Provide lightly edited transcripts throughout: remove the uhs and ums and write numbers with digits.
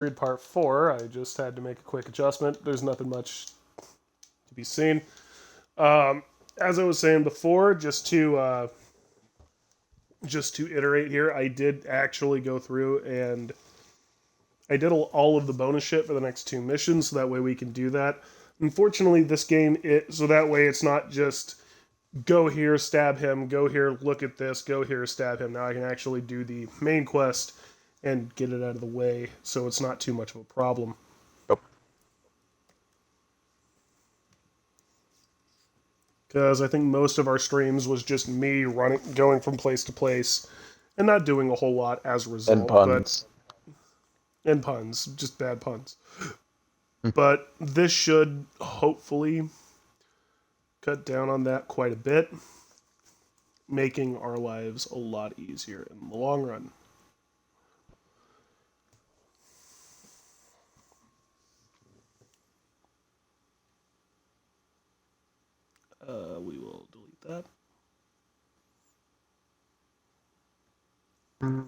Read part 4. I just had to make a quick adjustment. There's nothing much to be seen. As I was saying before, just to iterate here, I did actually go through and I did all of the bonus shit for the next 2 missions, so that way we can do that. Unfortunately, this game, so that way it's not just go here, stab him, go here, look at this, go here, stab him. Now I can actually do the main quest and get it out of the way, so it's not too much of a problem. Because I think most of our streams was just me going from place to place, and not doing a whole lot as a result. And puns. And puns, just bad puns. But this should hopefully cut down on that quite a bit, making our lives a lot easier in the long run. We will delete that. In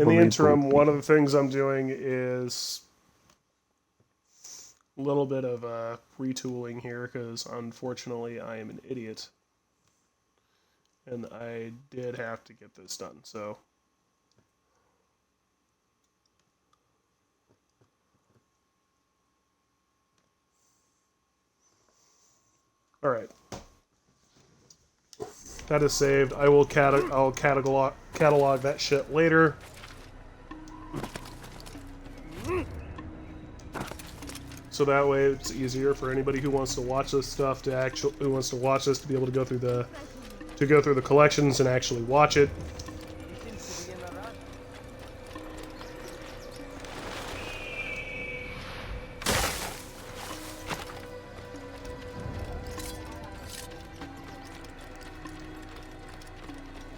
the interim, one of the things I'm doing is a little bit of retooling here, because unfortunately I am an idiot. And I did have to get this done, so... Alright. That is saved. I will I'll catalog that shit later. So that way it's easier for anybody who wants to watch this stuff to be able to go through the collections and actually watch it.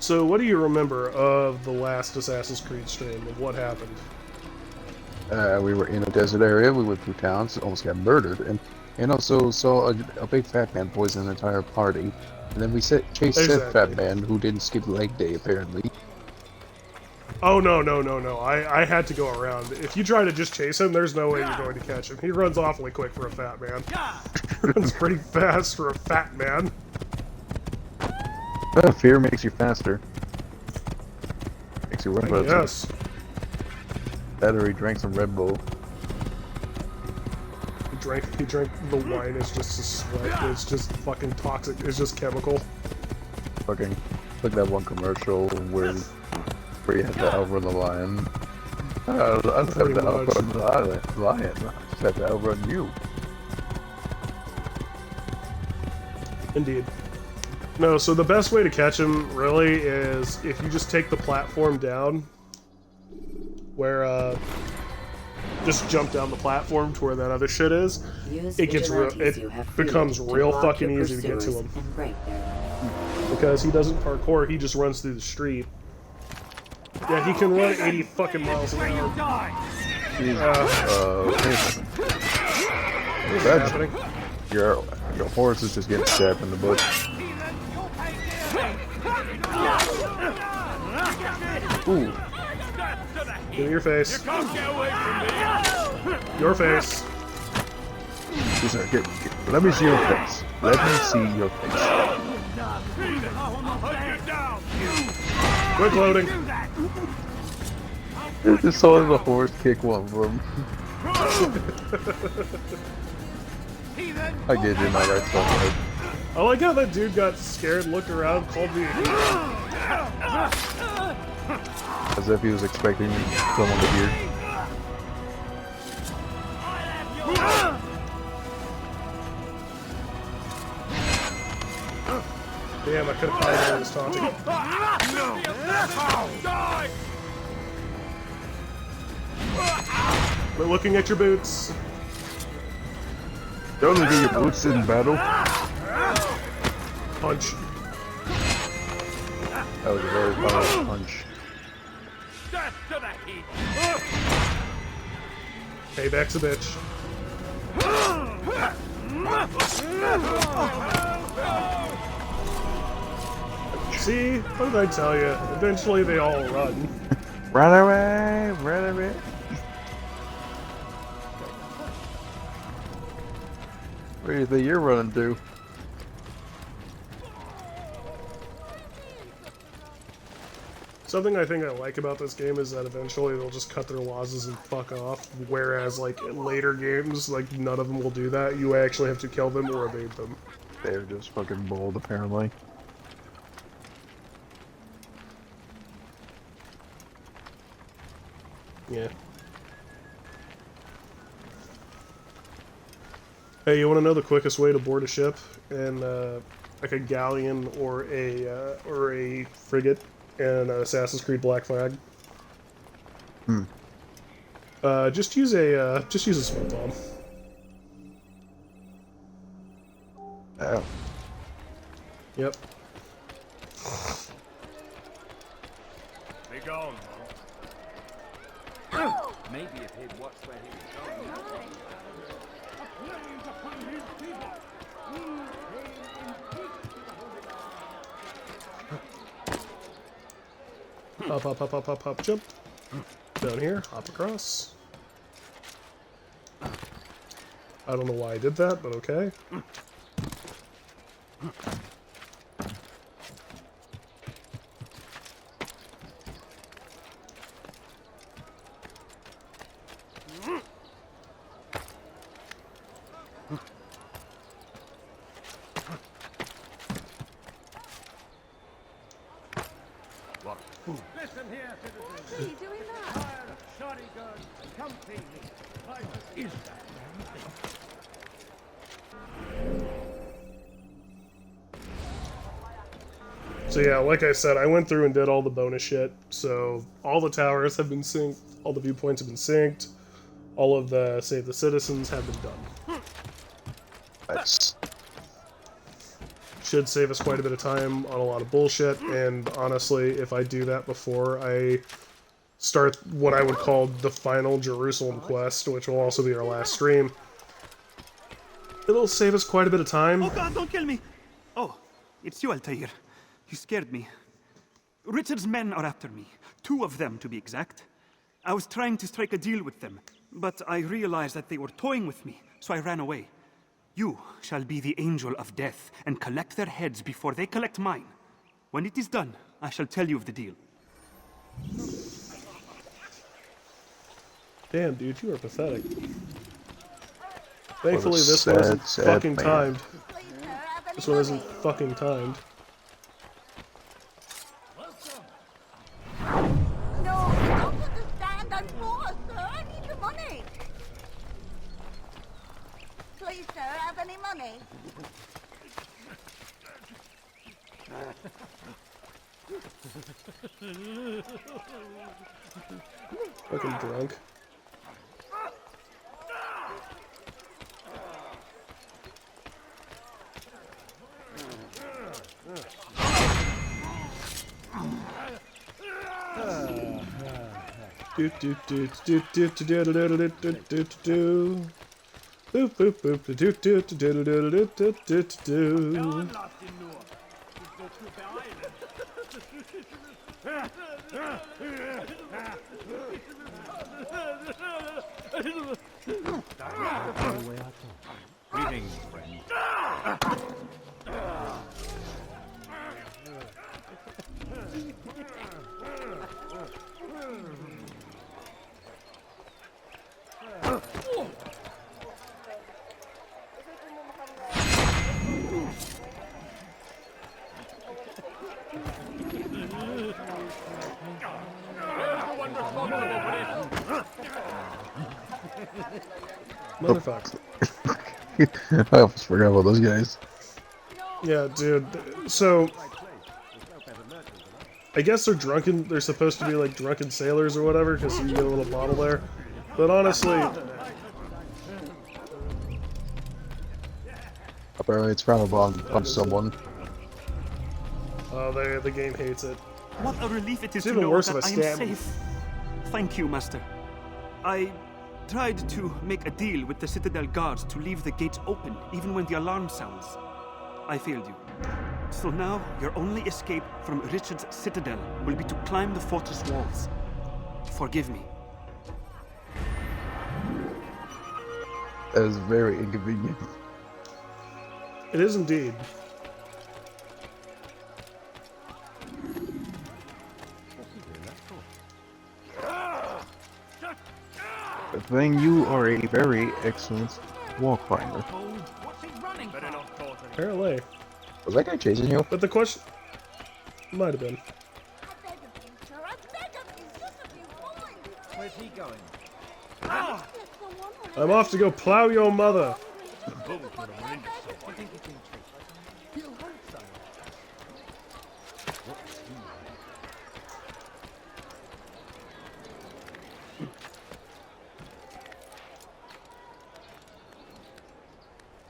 So, what do you remember of the last Assassin's Creed stream, of what happened? We were in a desert area, we went through towns, almost got murdered, and also saw a big fat man poison an entire party. And then we chased said fat man who didn't skip leg day, apparently. Oh, no. I had to go around. If you try to just chase him, there's no way you're going to catch him. He runs awfully quick for a fat man. Runs pretty fast for a fat man. Fear makes you faster. Makes you run faster. Yes. That or he drank some Red Bull. He drank the wine. It's just a sweat. It's just fucking toxic. It's just chemical. Fucking like that one commercial where you had to outrun the lion. I don't have to outrun the lion. I just have to outrun you. Indeed. No, so the best way to catch him, really, is if you just take the platform down, where, just jump down the platform to where that other shit is, it becomes real fucking easy to get to him. Because he doesn't parkour, he just runs through the street. Yeah, he can run 80 fucking miles an hour. What's happening? Your horse is just getting stabbed in the butt. Ooh. Give me your face. Your face. Let me see your face. Let me see your face. Quick loading. Just saw the horse kick one of them. I get you, my right side. I like how that dude got scared, looked around, called me. As if he was expecting someone to hear. Damn, I could have probably known he was taunting. We're looking at your boots. Don't look at your boots in battle. Punch. That was a very powerful punch. Payback's a bitch. See? What did I tell you? Eventually they all run. Run away! Run away! Where do you think you're running to? Something I think I like about this game is that eventually they'll just cut their losses and fuck off, whereas like in later games, like none of them will do that. You actually have to kill them or evade them. They're just fucking bold, apparently. Yeah. Hey, you want to know the quickest way to board a ship in like a galleon or a frigate in Assassin's Creed Black Flag? Hmm. Just use a smoke bomb. Oh. Yep. Be gone. Maybe if he'd watched where he was going. Hop, hop, hop, hop, hop, hop, jump. Down here, hop across. I don't know why I did that, but okay. Listen here, citizens. What are you doing that? Fire, shoddy guns, come see me. Like, is that So yeah, like I said, I went through and did all the bonus shit. So all the towers have been synced, all the viewpoints have been synced, all of the Save the Citizens have been done. Nice. Should save us quite a bit of time on a lot of bullshit, and honestly, if I do that before I start what I would call the final Jerusalem quest, which will also be our last stream, it'll save us quite a bit of time. Oh God, don't kill me! Oh, it's you, Altair. You scared me. Richard's men are after me. 2 of them, to be exact. I was trying to strike a deal with them, but I realized that they were toying with me, so I ran away. You shall be the angel of death and collect their heads before they collect mine. When it is done, I shall tell you of the deal. Damn, dude, you are pathetic. Thankfully, this sad, one isn't sad fucking man. timed. Please, sir, have any This one isn't money? fucking timed. No, you don't understand. I'm poor, sir. I need the money. Please, sir, have any money? Fucking drunk. Do do do do do do do do do do do do. Boop boop boop do do do do do do do do do. Greetings, friend. Motherfucker. I almost forgot about those guys. Yeah, dude. So I guess they're drunken. They're supposed to be like drunken sailors or whatever, because you get a little bottle there. But honestly, Apparently it's frowned upon someone. the game hates it. What a relief it is It's to even know worse that if I I am stab him. safe. Thank you, Master. I tried to make a deal with the Citadel guards to leave the gates open, even when the alarm sounds. I failed you. So now, your only escape from Richard's Citadel will be to climb the fortress walls. Forgive me. That is very inconvenient. It is indeed. But then you are a very excellent walk finder. What's he running for? Apparently. Was that guy chasing you? But the question... Might have been. I beg of you, sir. I beg of you. Just a few points. Where's he going? Let's go on when I'm off to go plow your mother. He'll hurt someone.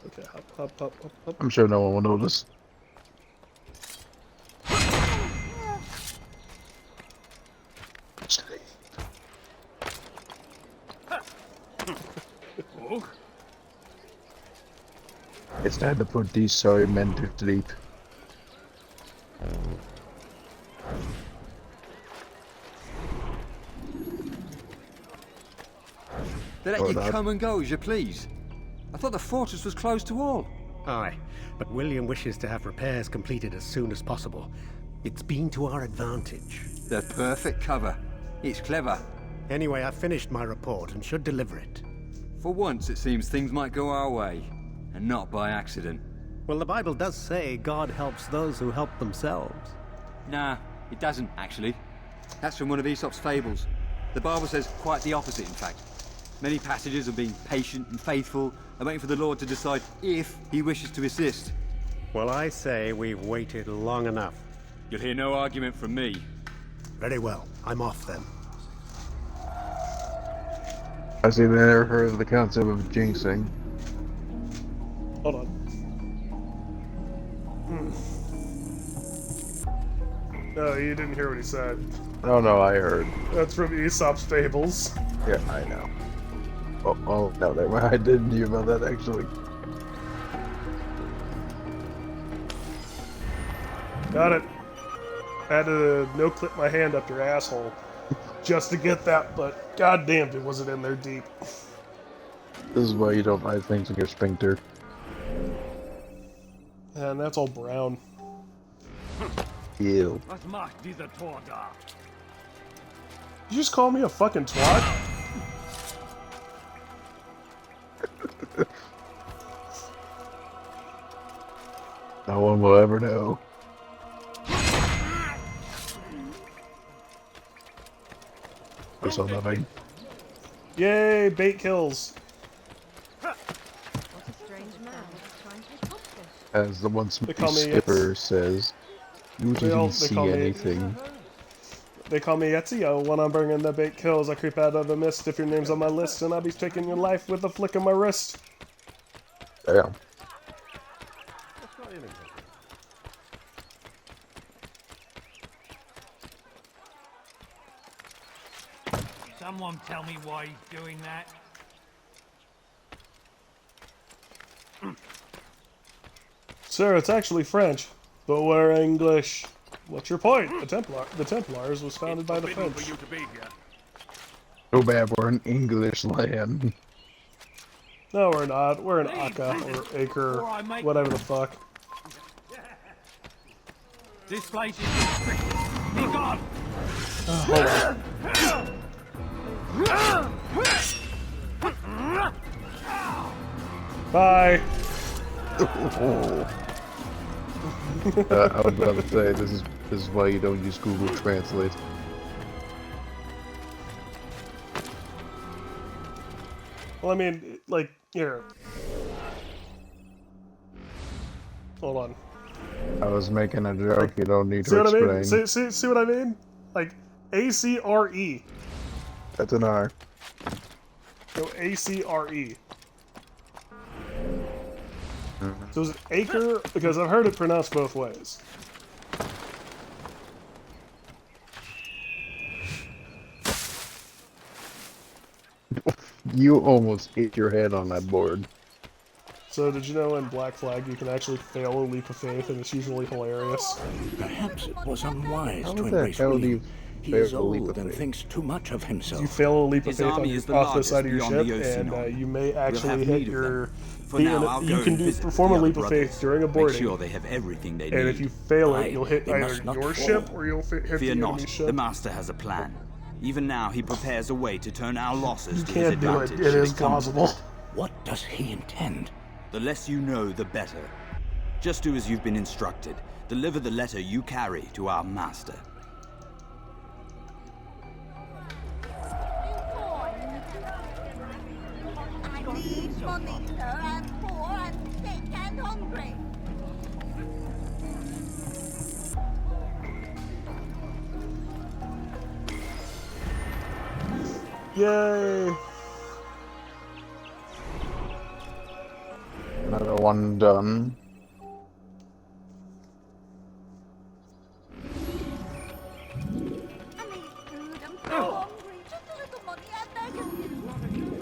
Okay, hop, hop, hop, hop, hop. I'm sure no one will notice. It's time to put these sorry men to sleep. They let Oh, you that- come and go as you please. I thought the fortress was closed to all. Aye, but William wishes to have repairs completed as soon as possible. It's been to our advantage. The perfect cover. It's clever. Anyway, I've finished my report and should deliver it. For once, it seems things might go our way, and not by accident. Well, the Bible does say God helps those who help themselves. Nah, it doesn't, actually. That's from one of Aesop's fables. The Bible says quite the opposite, in fact. Many passages of being patient and faithful and waiting for the Lord to decide if he wishes to assist. Well, I say we've waited long enough. You'll hear no argument from me. Very well, I'm off then. I see they never heard of the concept of jinxing. Hold on. No, you didn't hear what he said. Oh no, I heard. That's from Aesop's Fables. Yeah, I know. Oh no, never mind. I didn't hear about that actually. Got it. Had to no-clip my hand up your asshole just to get that, but goddamn, it wasn't in there deep. This is why you don't hide things in your sphincter. And that's all brown. Ew. Was macht dieser Tor da? You just call me a fucking twat? No one will ever know. Or so nothing. Yay, bait kills. What a strange man is trying to accomplish. As the one call me skipper says, you They all- didn't they see call me- anything. They call me Ezio when I'm bringing the bait kills. I creep out of the mist if your name's on my list, and I'll be taking your life with a flick of my wrist. Damn. Someone tell me why he's doing that. Sir, it's actually French, but we're English. What's your point? The Templars was founded by the Forbidden French. for you to be here. So bad we're an English land. No, we're not. We're an Aka or Acre, whatever the fuck. This place is restricted. Be gone! Hold on. Bye. I was about to say this is why you don't use Google Translate. Well, I mean, like, here. Hold on. I was making a joke. You don't need See to what I mean? explain. See what I mean? Like, A-C-R-E. That's an R. No, A-C-R-E. So is it acre? Because I've heard it pronounced both ways. You almost hit your head on that board. So did you know in Black Flag you can actually fail a leap of faith and it's usually hilarious? Perhaps it was unwise How to the embrace hell do William. you He is Fair leap of old and faith. thinks too much of himself. You fail a leap of His faith on army your, is the off the largest side of your beyond ship, the ocean. and you may We'll actually have hit need of your. them. For now, I'll you go can and visit perform the a leap other of faith brothers. during a Make boarding, sure they have everything they and need. if you fail it, you'll hit They either must not your fall. ship or you'll hit the Fear enemy not, ship. the Master has a plan. Even now, he prepares a way to turn our losses You to his can't do it. advantage. It should is come to plausible. that. What does he intend? The less you know, the better. Just do as you've been instructed. Deliver the letter you carry to our master. I need money, sir. I'm poor and sick and hungry. Yay! Another one done. I need food. I'm so hungry. Just a little money. I beg of you.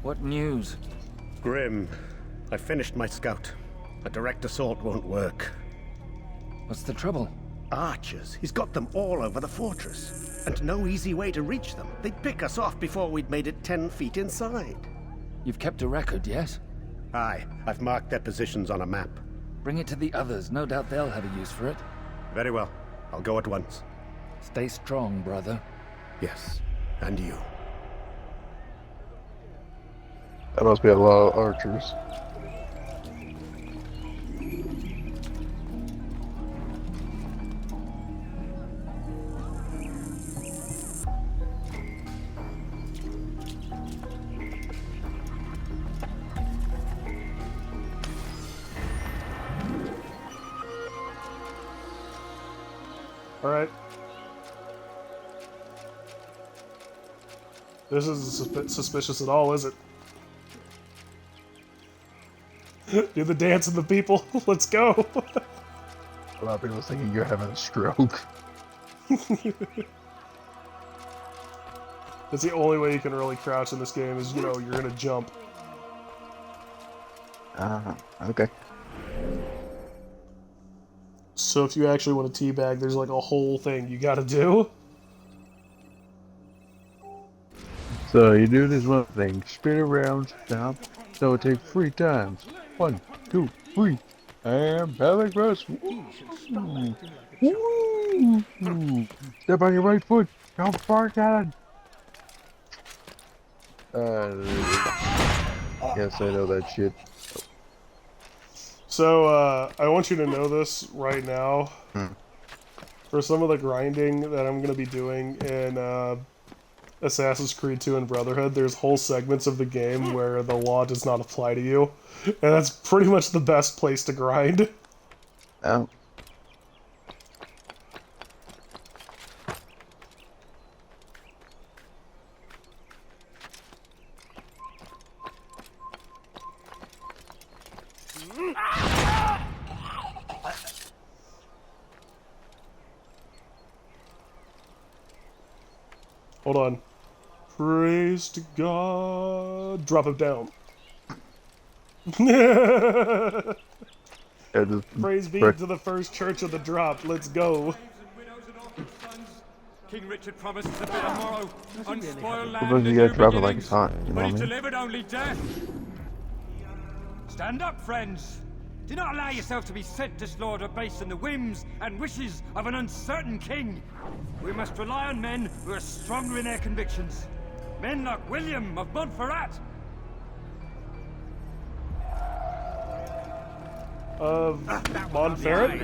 What news? Grim, I finished my scout. A direct assault won't work. What's the trouble? Archers. He's got them all over the fortress. And no easy way to reach them. They'd pick us off before we'd made it 10 feet inside. You've kept a record, yes? Aye, I've marked their positions on a map. Bring it to the others. No doubt they'll have a use for it. Very well. I'll go at once. Stay strong, brother. Yes, and you. That must be a lot of archers. All right. This isn't suspicious at all, is it? Do the dance of the people. Let's go. A lot of people are thinking you're having a stroke. That's the only way you can really crouch in this game is, you're gonna jump. Okay. So if you actually want to teabag, there's like a whole thing you gotta do. So you do this one thing, spin around, stop. So it takes 3 times. 1, 2, 3. And belly thrust. Woo. Step on your right foot. Don't fart at it. Yes, I know that shit. So I want you to know this right now. For some of the grinding that I'm gonna be doing in Assassin's Creed 2 and Brotherhood, there's whole segments of the game where the law does not apply to you. And that's pretty much the best place to grind. Oh. Hold on. Praise to God. Drop him down. Praise be to the first church of the drop. Let's go. King Richard promises a bit of morrow, unspoiled land, Suppose you and gotta new drop it like beginnings, it's hot, you know but what I he's mean? delivered only death. Stand up, friends. Do not allow yourself to be sent to slaughter based on the whims and wishes of an uncertain king. We must rely on men who are stronger in their convictions. Men like William of Montferrat. Of Montferrat?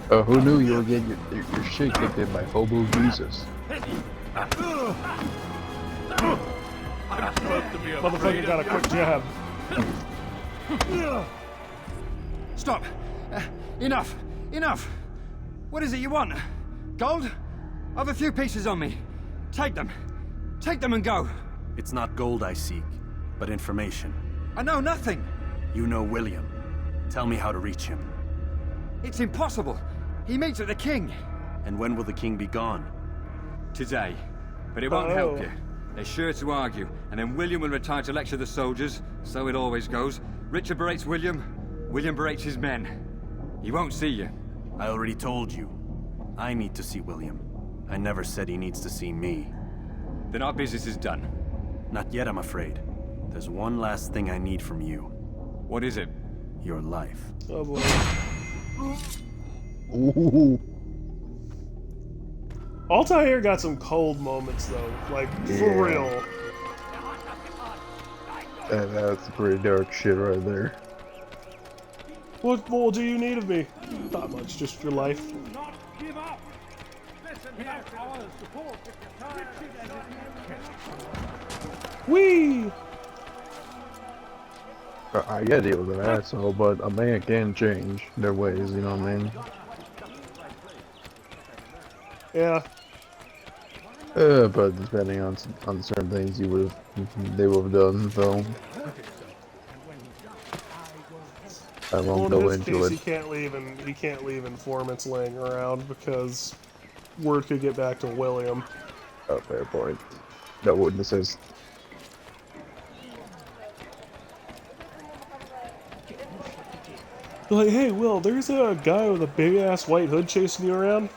Who knew you were getting your shit kicked in by Hobo Jesus? Motherfucker got a quick jab. Stop. Enough. Enough. What is it you want? Gold? I've a few pieces on me. Take them. Take them and go. It's not gold I seek, but information. I know nothing. You know William. Tell me how to reach him. It's impossible. He meets with the king. And when will the king be gone? Today. But it won't help you. They're sure to argue, and then William will retire to lecture the soldiers. So it always goes. Richard berates William. William berates his men. He won't see you. I already told you. I need to see William. I never said he needs to see me. Then our business is done. Not yet, I'm afraid. There's one last thing I need from you. What is it? Your life. Oh boy. Ooh. Altair got some cold moments though, like for real. That's pretty dark shit right there. What more do you need of me? Not much, just your life. Whee! I get it with an asshole, but a man can change their ways, you know what I mean? Yeah. But depending on certain things they would have done, so I won't go into it. He can't leave informants laying around because word could get back to William. Oh, fair point. No witnesses. Like, hey, Will, there's a guy with a big ass white hood chasing you around.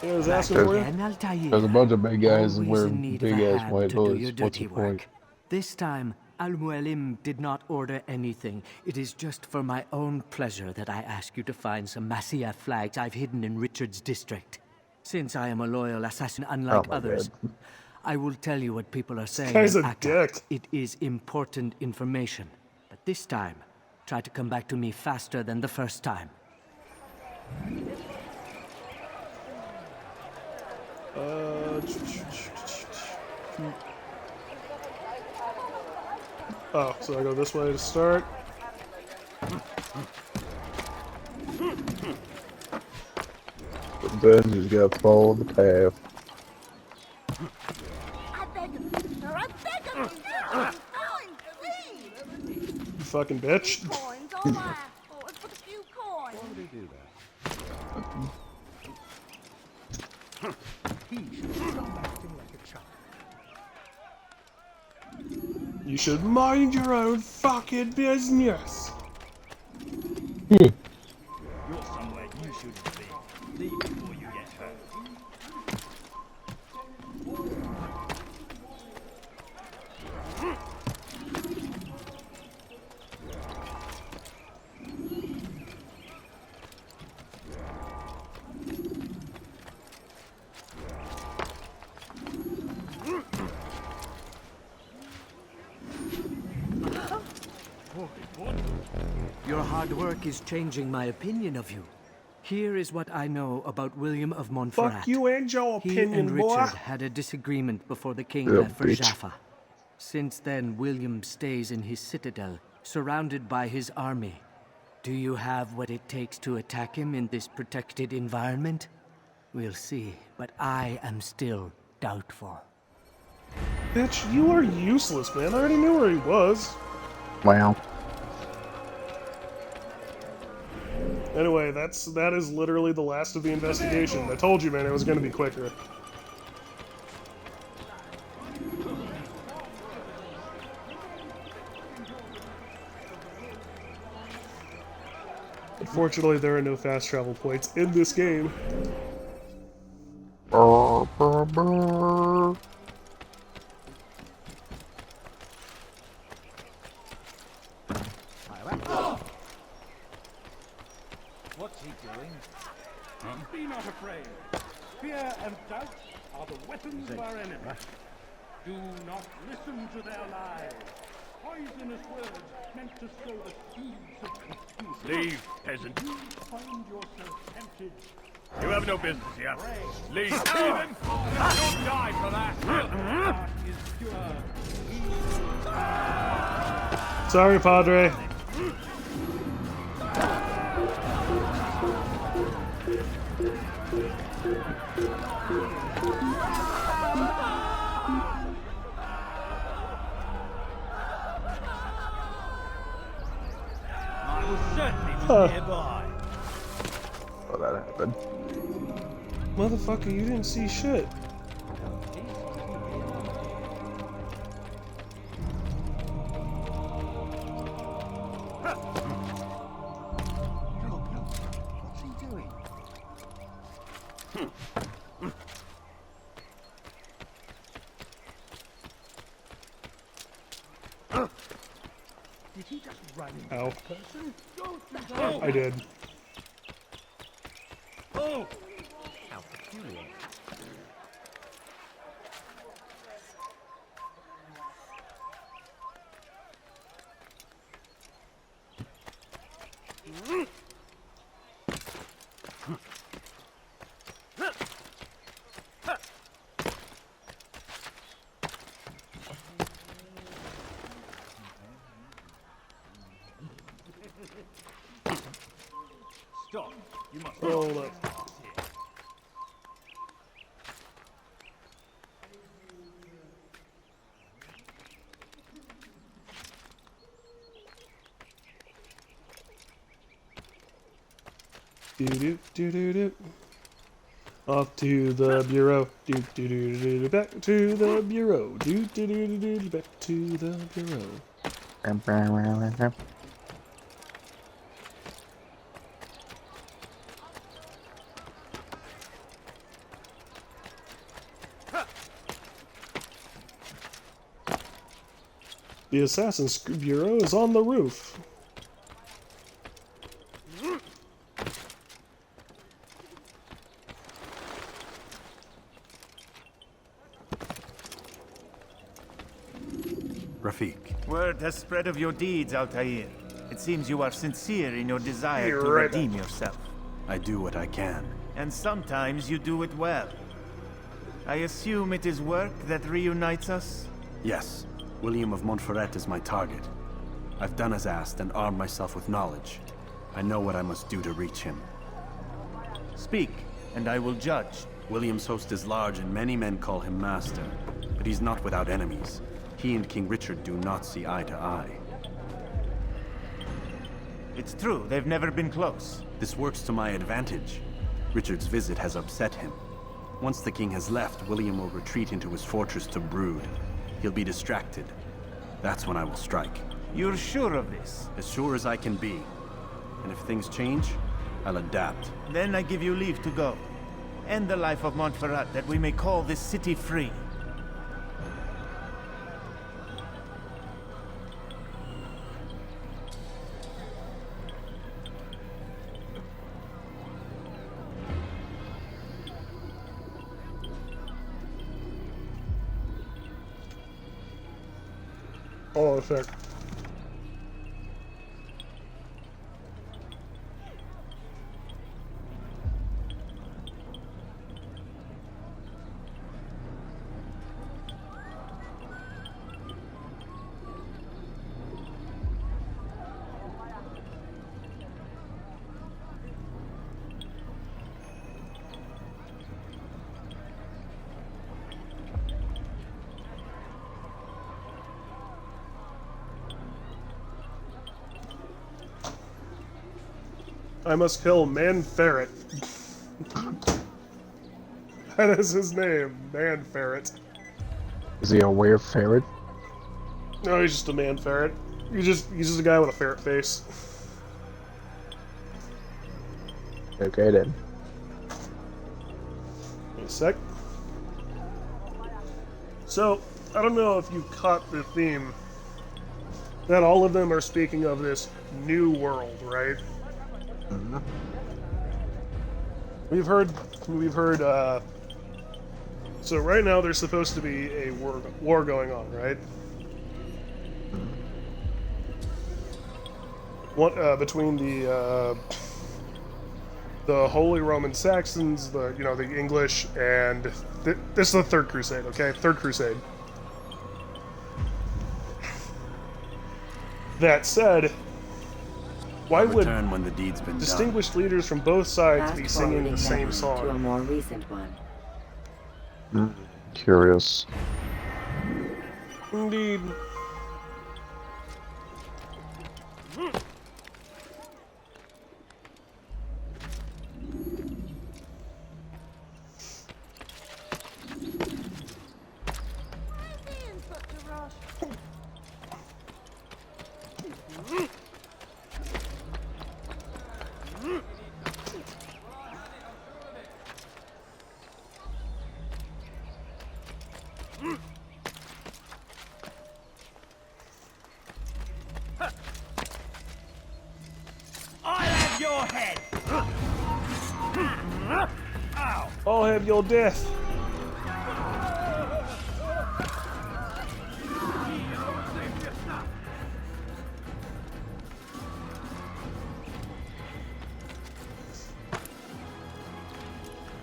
Yeah, I was asking for you. There's a bunch of big guys wearing big ass white hoods. What's the point? This time, Al-Mualim did not order anything. It is just for my own pleasure that I ask you to find some Masyaf flags I've hidden in Richard's district. Since I am a loyal assassin unlike others, I will tell you what people are saying. This guy's a dick. It is important information. But this time, try to come back to me faster than the first time. Oh, so I go this way to start. Then you just gotta follow the path. I beg of you, sir. I beg of you, sir. Coins, please. You fucking bitch. Coins, all I ask for is but a few coins. Why would he do that? He should stop acting like a child. You should mind your own fucking business. You're somewhere you shouldn't be. Leave before you get hurt. Your hard work is changing my opinion of you. Here is what I know about William of Montferrat. Fuck you and your opinion, He and boy. Richard had a disagreement before the king Yeah, left for bitch. Jaffa. Since then, William stays in his citadel, surrounded by his army. Do you have what it takes to attack him in this protected environment? We'll see, but I am still doubtful. Bitch, you are useless, man. I already knew where he was. Wow. Anyway, that is literally the last of the investigation. I told you, man, it was going to be quicker. Unfortunately, there are no fast travel points in this game. What's he doing? Be not afraid. Fear and doubt are the weapons of our enemy. Do not listen to their lies. Poisonous words meant to sow the seeds of confusion. Leave, peasant. You find yourself tempted. You have no business here. Leave. Stephen! You'll die for that. Heart is pure. Sorry, Padre. certainly was Huh. nearby. Oh, that happened. Motherfucker, you didn't see shit. What's he doing? Did he just run into Ow. that person? I did. Oh! How peculiar. Stop. You must Hold up. Do do do do do. Off to the bureau. Do do do do do. Back to the bureau. Do do do do do. Back to the bureau. The Assassin's Bureau is on the roof. Rafik. Word has spread of your deeds, Altair. It seems you are sincere in your desire You're to right. redeem yourself. I do what I can. And sometimes you do it well. I assume it is work that reunites us? Yes, William of Montferrat is my target. I've done as asked and armed myself with knowledge. I know what I must do to reach him. Speak, and I will judge. William's host is large and many men call him master, but he's not without enemies. He and King Richard do not see eye to eye. It's true, they've never been close. This works to my advantage. Richard's visit has upset him. Once the king has left, William will retreat into his fortress to brood. He'll be distracted. That's when I will strike. You're sure of this? As sure as I can be. And if things change, I'll adapt. Then I give you leave to go. End the life of Montferrat, that we may call this city free. Hold on a sec. I must kill Man Ferret. That is his name, Man Ferret. Is he a weird ferret? No, he's just a man ferret. He's just a guy with a ferret face. Okay then. Wait a sec. So, I don't know if you caught the theme that all of them are speaking of this new world, right? Mm-hmm. We've heard, so right now there's supposed to be a war going on, right? Between the Holy Roman Saxons, the English, and this is the Third Crusade, okay? Third Crusade. That said, why would when the deed's been distinguished leaders from both sides be Fast singing the forwarding same memory to a song? more recent one. Curious. Indeed. I'll have your death.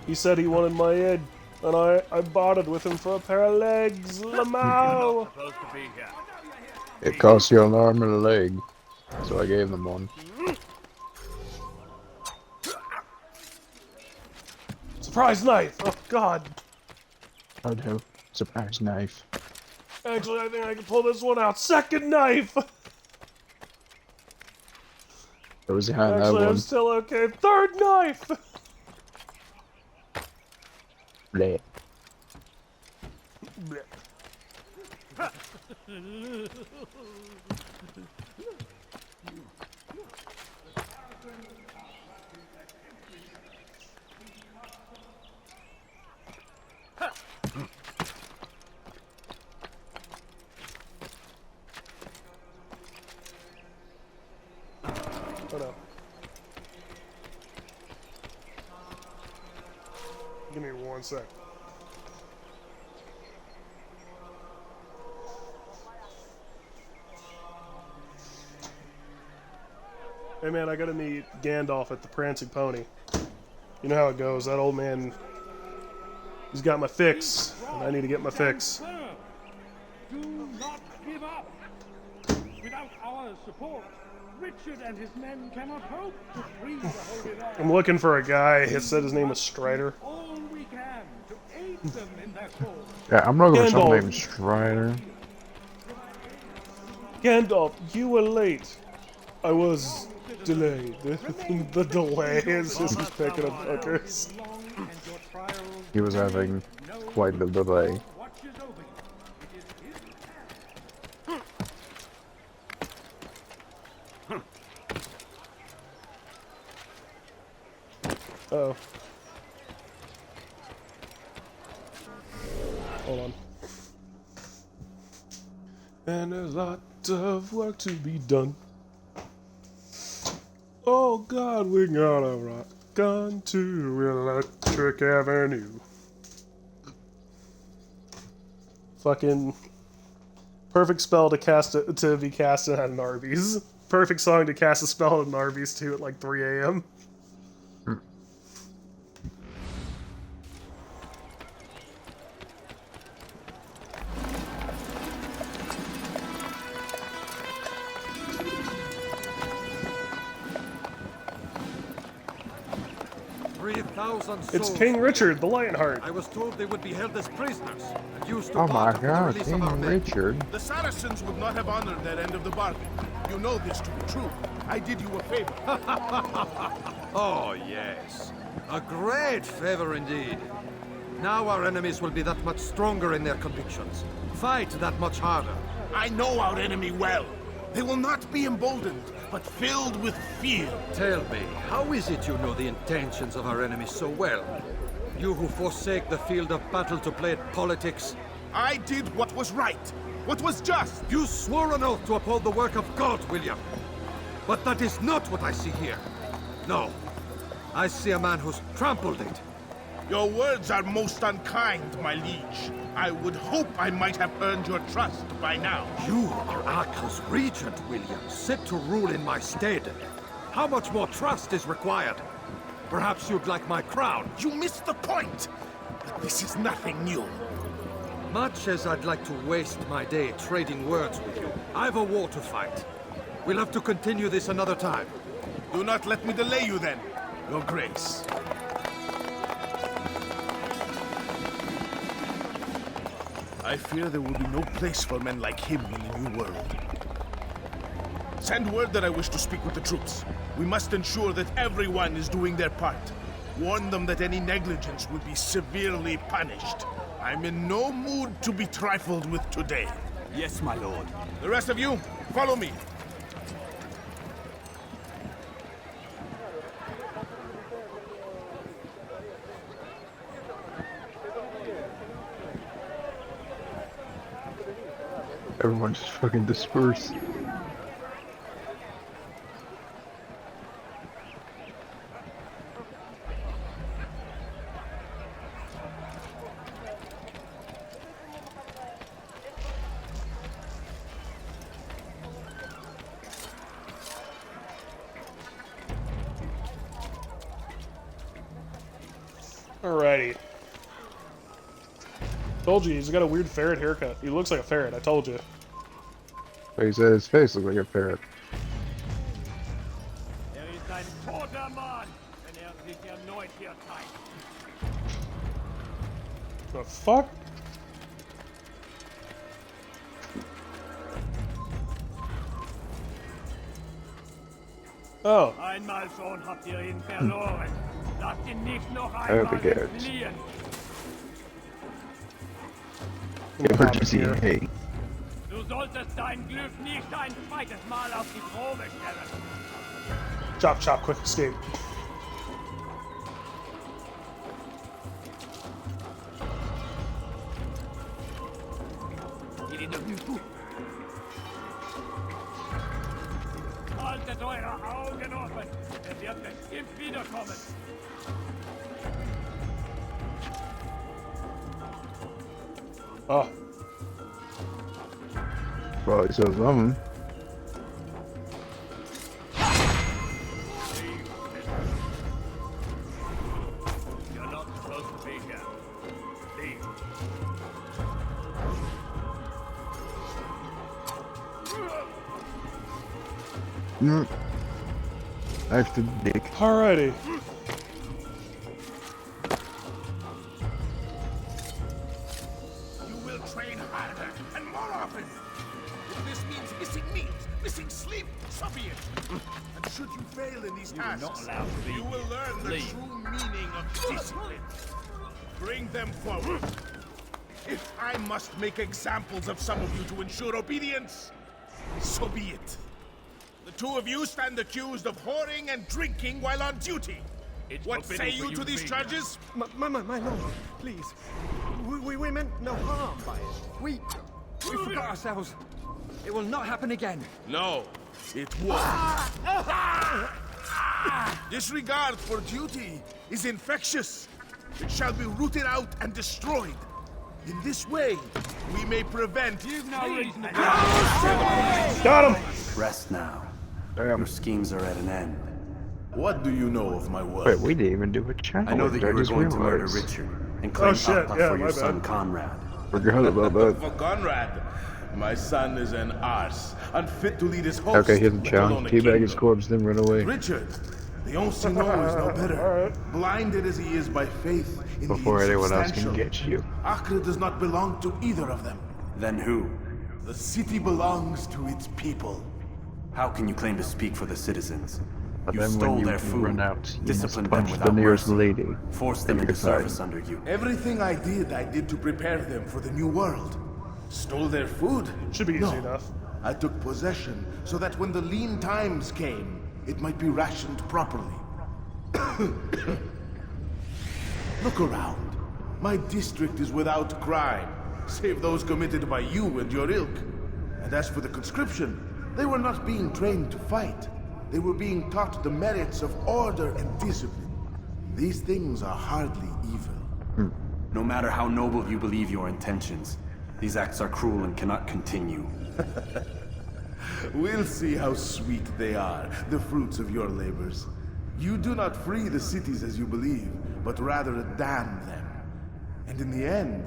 He said he wanted my head, and I bartered with him for a pair of legs. Lamau! It cost you an arm and a leg, so I gave them one. Surprise knife! Oh God! Oh no, surprise knife. Actually, I think I can pull this one out. Second knife! What was behind that Actually, one? I'm still okay. Third knife! Bleh. Oh no. Give me 1 sec. Hey man, I gotta meet Gandalf at the Prancing Pony. You know how it goes, that old man, he's got my fix, and I need to get my fix. Do not give up. Without our support, Richard and his men cannot hope to free the Holy Land. I'm looking for a guy, it said his name was Strider. All we can to aid them in their cause. Yeah, I'm looking for someone Gandalf. named Strider. Gandalf, you were late. I was delayed. The delay is just picking up hookers. He was having quite the delay. Uh-oh. Hold on. And there's a lot of work to be done. Oh God, we got a rock gun to Electric Avenue. Fucking perfect spell to cast it, to be casted at an Arby's. Perfect song to cast a spell at an Arby's too at like 3 a.m. It's King Richard, the Lionheart. I was told they would be held as prisoners and used to Oh my barter for the God, release of our King men. Richard. The Saracens would not have honored their end of the bargain. You know this to be true. I did you a favor. Oh, yes. A great favor indeed. Now our enemies will be that much stronger in their convictions. Fight that much harder. I know our enemy well. They will not be emboldened, but filled with fear. Tell me, how is it you know the intentions of our enemies so well? You who forsake the field of battle to play at politics. I did what was right, what was just. You swore an oath to uphold the work of God, William. But that is not what I see here. No. I see a man who's trampled it. Your words are most unkind, my liege. I would hope I might have earned your trust by now. You are Arkell's regent, William, set to rule in my stead. How much more trust is required? Perhaps you'd like my crown. You missed the point! This is nothing new. Much as I'd like to waste my day trading words with you, I've a war to fight. We'll have to continue this another time. Do not let me delay you then, Your Grace. I fear there will be no place for men like him in the New World. Send word that I wish to speak with the troops. We must ensure that everyone is doing their part. Warn them that any negligence would be severely punished. I'm in no mood to be trifled with today. Yes, my lord. The rest of you, follow me. Everyone just fucking disperse. Alrighty. Told you, he's got a weird ferret haircut. He looks like a ferret, I told you. He said his face looks like a ferret. The fuck? Oh. Einmal schon habt ihr ihn verloren. Lasst ihn nicht noch Oh, einmal the entfliehen. Emergency, hey. Du solltest dein Glück nicht ein zweites Mal auf die Probe stellen. Chop, chop, quick escape. Haltet eure Augen offen. Er wird bestimmt wiederkommen. Oh. Probably saw something. You're not supposed to be here. Leave. Knife to the dick. Alrighty. You will train harder and more often. If this means missing meals, missing sleep, so be it. And should you fail in these tasks, you will learn the true meaning of discipline. Bring them forward. If I must make examples of some of you to ensure obedience, so be it. The two of you stand accused of whoring and drinking while on duty. What say you to these charges? My lord, please. We meant no harm by it. We forgot ourselves. It will not happen again. No, it won't. Disregard for duty is infectious. It shall be rooted out and destroyed. In this way, we may prevent... Got him! Rest now. Damn. Your schemes are at an end. What do you know of my work? Wait, we didn't even do a channel. I know that you were going to murder realized. Richard and claim shit, Appa yeah, for my your son bad. Conrad. Forgot about that. For Conrad, my son is an arse, unfit to lead his host. Okay, here's a let challenge. alone a Teabag his kingdom. corpse, then run away. Richard, the Oncino is no better. Blinded as he is by faith in Before the anyone else can insubstantial. get you. Acre does not belong to either of them. Then who? The city belongs to its people. How can you claim to speak for the citizens? But You then stole when you their food, run out, you must disciplined them punch the without nearest mercy, lady. forced them Pick into a side. service under you. Everything I did to prepare them for the new world. Stole their food? Should be easy enough. I took possession so that when the lean times came, it might be rationed properly. Look around. My district is without crime, save those committed by you and your ilk. And as for the conscription, they were not being trained to fight. They were being taught the merits of order and discipline. These things are hardly evil. No matter how noble you believe your intentions, these acts are cruel and cannot continue. We'll see how sweet they are, the fruits of your labors. You do not free the cities as you believe, but rather damn them. And in the end,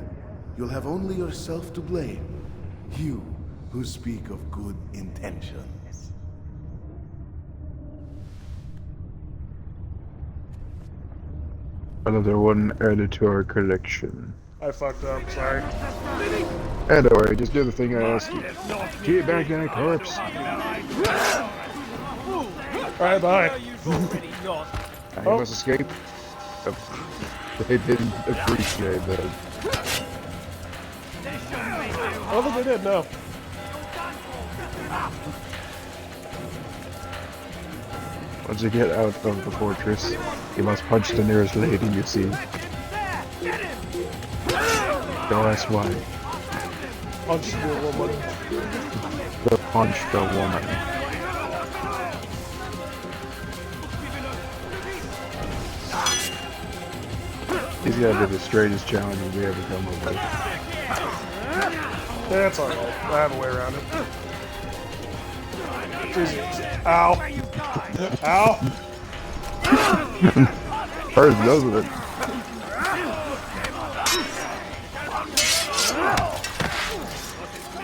you'll have only yourself to blame. You who speak of good intentions. Another one added to our collection. I fucked up, sorry. Hey, don't worry, just do the thing I asked you. Get back in a corpse. Alright, bye. I must escape. Oh, they didn't appreciate that. I don't think they did, no. Once you get out of the fortress, you must punch the nearest lady you see. Don't ask why. Punch the woman. The punch the woman. He's gotta be the straightest challenge we ever come up with. That's alright. I have a way around it. Jesus. Ow. Ow. First does it.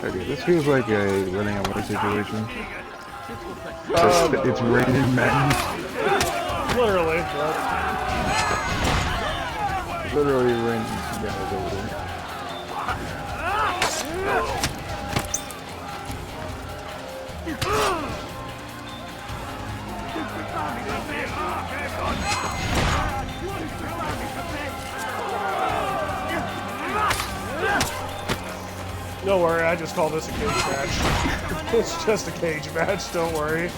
Okay, this feels like a running away situation. It's raining men. Literally. Literally raining guys over there. Don't worry, I just call this a cage match. It's just a cage match, don't worry.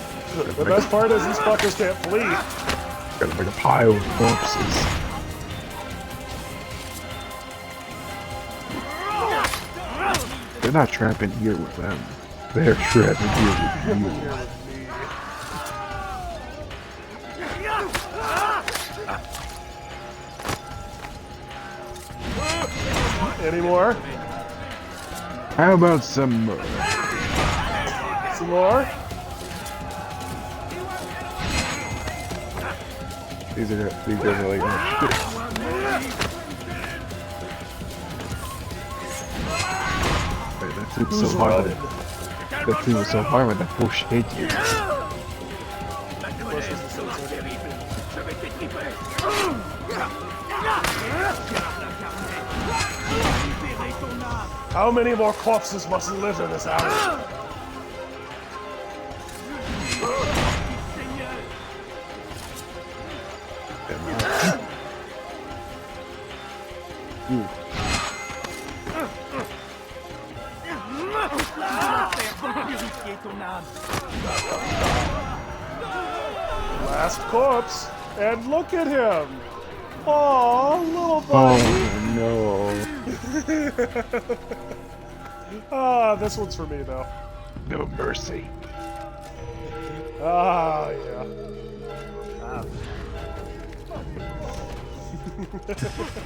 The best part is these fuckers can't flee. Got like a pile of corpses. They're not trapping here with them. They're trapping here with you. Any more? How about some more? Some more? These guys are like, oh shit. Wait, that thing was so hard. That thing was so hard when that bush hit you. How many more corpses must live in this alley? Last corpse, and look at him. Oh, little buddy. Oh no. Ah, this one's for me though. No mercy. Ah, yeah.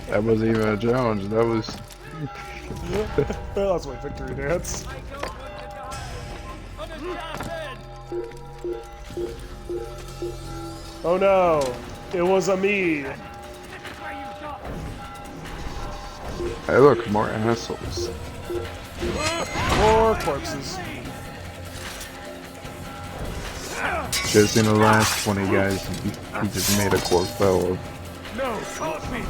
That wasn't even a challenge. That was. That's my victory dance. Oh no, it was a me. Hey, look, more assholes. More corpses. Just in the last 20 guys, he just made a corpse battle of. No, caught me.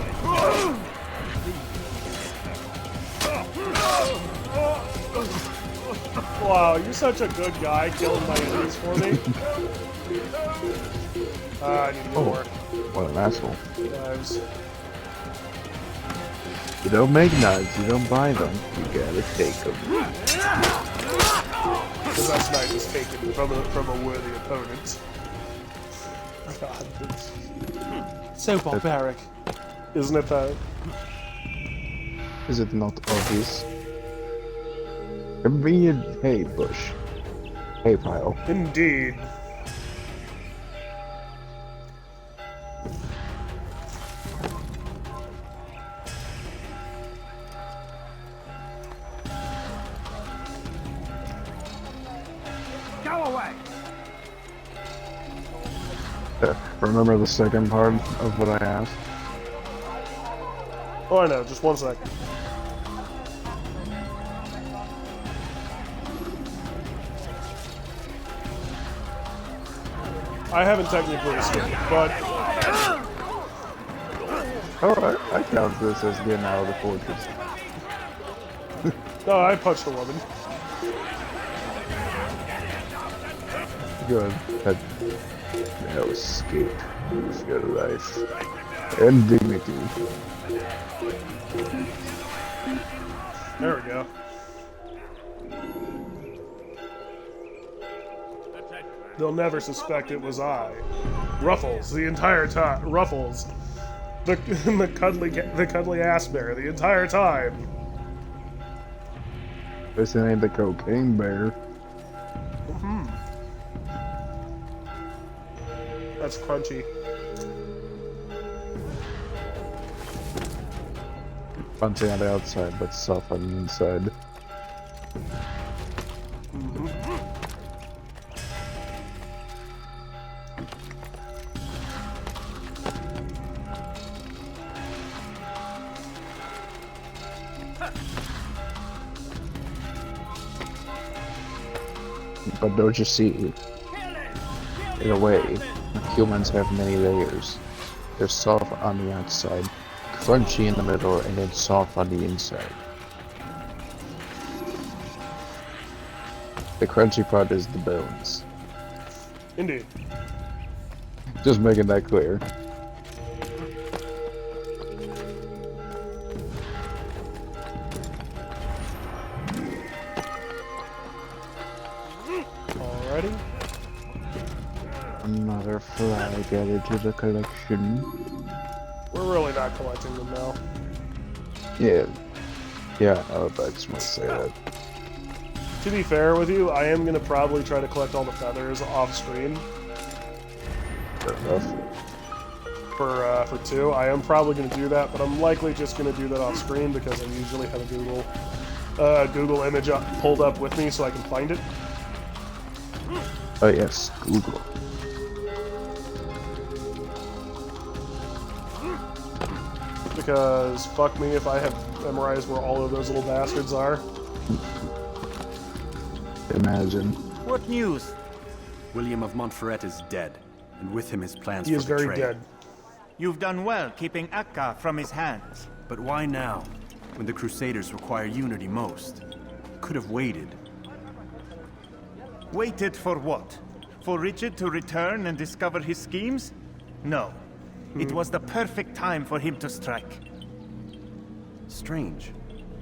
Wow, you're such a good guy killing my enemies for me. I need more. What an asshole. Knives. You don't make knives, you don't buy them. You gotta take them. The best knife is taken from a worthy opponent. God, it's so barbaric. Isn't it though? Is it not obvious? Convenient hay bush. Hay pile. Indeed. Go away. Remember the second part of what I asked? Oh, I know. Just 1 second. I haven't technically escaped, but... Alright, I count this as getting out of the fortress. No, I punched a woman. Good. That now escape with your life and dignity. There we go. They'll never suspect it was I. Ruffles the entire time. Ruffles, the cuddly ass bear the entire time. This ain't the cocaine bear. That's crunchy. Crunchy on the outside, but soft on the inside. But don't you see, in a way, humans have many layers. They're soft on the outside, crunchy in the middle, and then soft on the inside. The crunchy part is the bones. Indeed. Just making that clear. Alrighty. Another flag added to the collection. We're really not collecting them now. Yeah. Yeah, I just want to say that. To be fair with you, I am going to probably try to collect all the feathers off screen. Fair enough. For 2. I am probably going to do that, but I'm likely just going to do that off screen because I usually have a Google image pulled up with me so I can find it. Oh yes, Google. Because fuck me if I have memorized where all of those little bastards are. Imagine. What news? William of Montferrat is dead, and with him his plans He for is betrayal. very dead. You've done well keeping Akka from his hands. But why now, when the Crusaders require unity most? Could have waited. Waited for what? For Richard to return and discover his schemes? No. It was the perfect time for him to strike. Strange.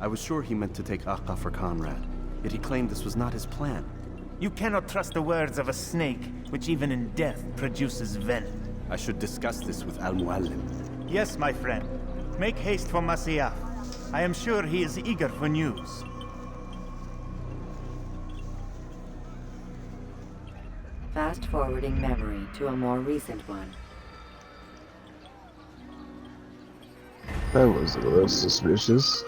I was sure he meant to take Akka for Conrad, yet he claimed this was not his plan. You cannot trust the words of a snake, which even in death produces venom. I should discuss this with Al-Muallim. Yes, my friend. Make haste for Masyaf. I am sure he is eager for news. Fast-forwarding memory to a more recent one. That was a little suspicious.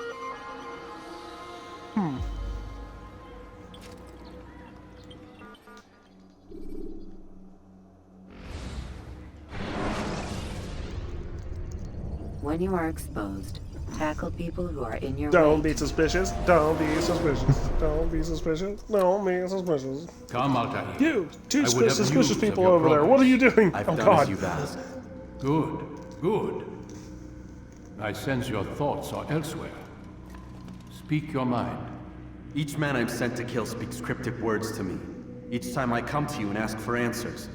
When you are exposed, tackle people who are in your Don't way. be suspicious. Don't be suspicious. Don't be suspicious. Don't be suspicious. Come, Altair. You, two I would have suspicious news of people your over there. What are you doing? I've Oh done God. as you've asked. Good, good. I sense your thoughts are elsewhere. Speak your mind. Each man I'm sent to kill speaks cryptic words to me. Each time I come to you and ask for answers.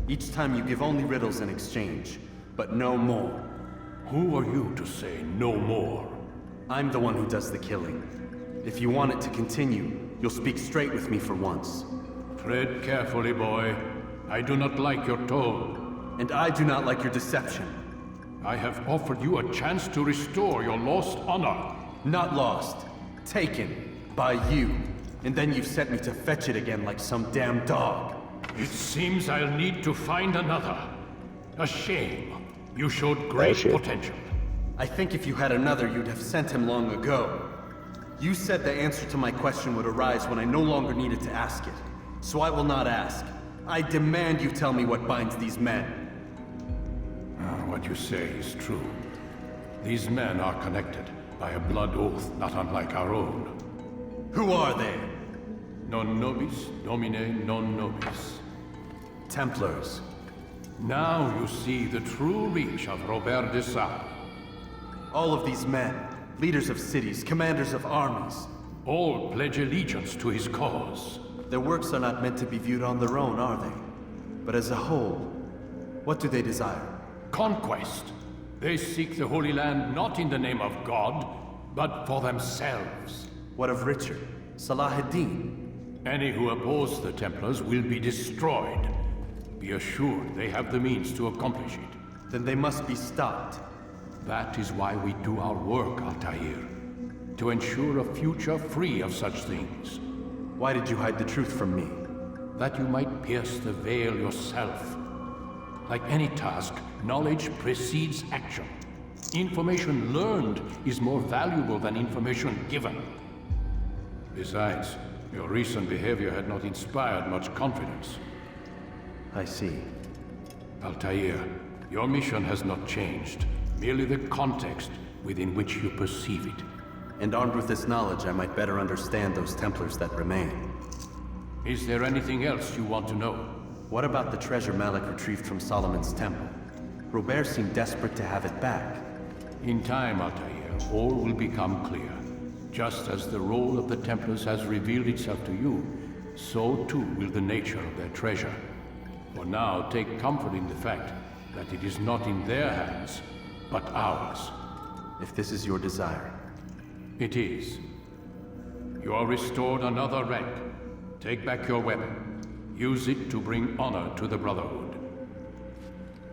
Each time you give only riddles in exchange, but no more. Who are you to say no more? I'm the one who does the killing. If you want it to continue, you'll speak straight with me for once. Tread carefully, boy. I do not like your tone. And I do not like your deception. I have offered you a chance to restore your lost honor. Not lost. Taken. By you. And then you've sent me to fetch it again like some damn dog. It seems I'll need to find another. A shame. You showed great potential. I think if you had another, you'd have sent him long ago. You said the answer to my question would arise when I no longer needed to ask it. So I will not ask. I demand you tell me what binds these men. What you say is true. These men are connected by a blood oath not unlike our own. Who are they? Non nobis, domine non nobis. Templars. Now you see the true reach of Robert de Sade. All of these men, leaders of cities, commanders of armies. All pledge allegiance to his cause. Their works are not meant to be viewed on their own, are they? But as a whole, what do they desire? Conquest. They seek the Holy Land not in the name of God, but for themselves. What of Richard? Salah-ad-Din? Any who oppose the Templars will be destroyed. Be assured they have the means to accomplish it. Then they must be stopped. That is why we do our work, Altair. To ensure a future free of such things. Why did you hide the truth from me? That you might pierce the veil yourself. Like any task, knowledge precedes action. Information learned is more valuable than information given. Besides, your recent behavior had not inspired much confidence. I see. Altair, your mission has not changed. Merely the context within which you perceive it. And armed with this knowledge, I might better understand those Templars that remain. Is there anything else you want to know? What about the treasure Malik retrieved from Solomon's temple? Robert seemed desperate to have it back. In time, Altair, all will become clear. Just as the role of the Templars has revealed itself to you, so too will the nature of their treasure. For now, take comfort in the fact that it is not in their hands, but ours. If this is your desire. It is. You are restored another rank. Take back your weapon. Use it to bring honor to the Brotherhood.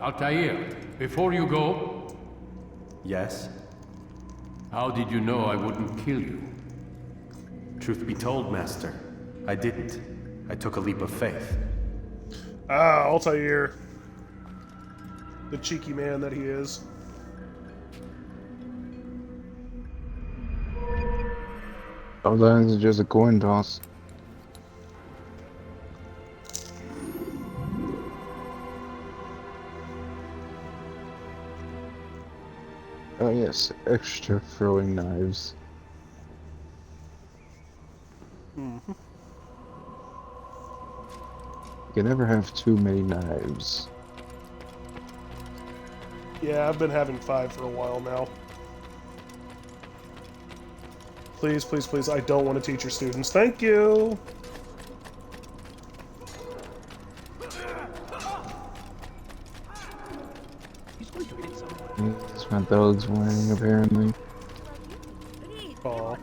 Altair, before you go... Yes? How did you know I wouldn't kill you? Truth be told, Master, I didn't. I took a leap of faith. Ah, Altair. The cheeky man that he is. Sometimes it's just a coin toss. Oh yes, extra throwing knives. Mm-hmm. You can never have too many knives. Yeah, I've been having 5 for a while now. Please, please, please, I don't want to teach your students. Thank you! That's my dog's wearing, apparently. Aw.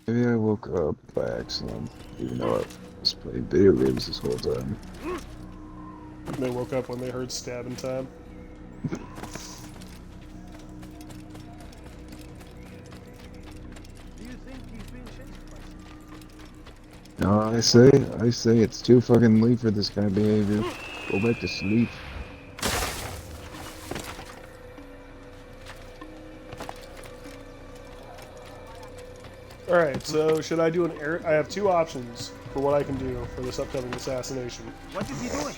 Maybe I woke up by accident, even though I was playing video games this whole time. They woke up when they heard stabbing time. No, I say it's too fucking late for this kind of behavior. Go back to sleep. Alright, so should I do an air... I have 2 options for what I can do for this upcoming assassination. What is he doing?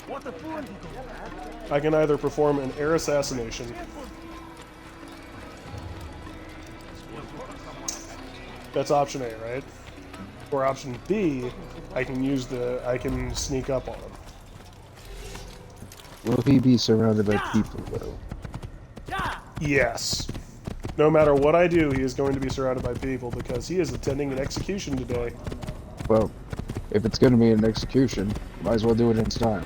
What a fool! I can either perform an air assassination. That's option A, right? Or option B, I can sneak up on him. Will he be surrounded by people, though? Yes. No matter what I do, he is going to be surrounded by people because he is attending an execution today. Well, if it's gonna be an execution, might as well do it in style.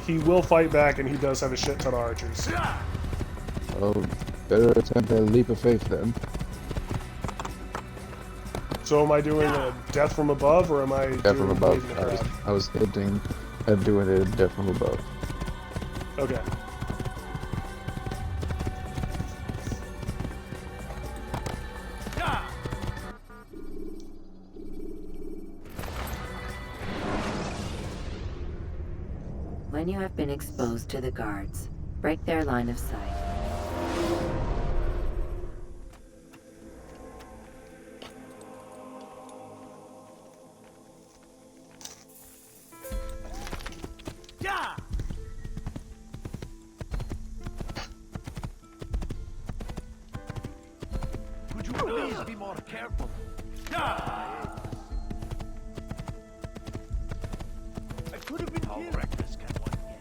He will fight back and he does have a shit ton of archers. Oh, better attempt a leap of faith then. So am I doing a death from above or am I Death from doing above. leaving the crowd? I was hinting at doing it death from above. Okay. When you have been exposed to the guards, break their line of sight. Could you please be more careful? I could have been killed. How reckless can one get?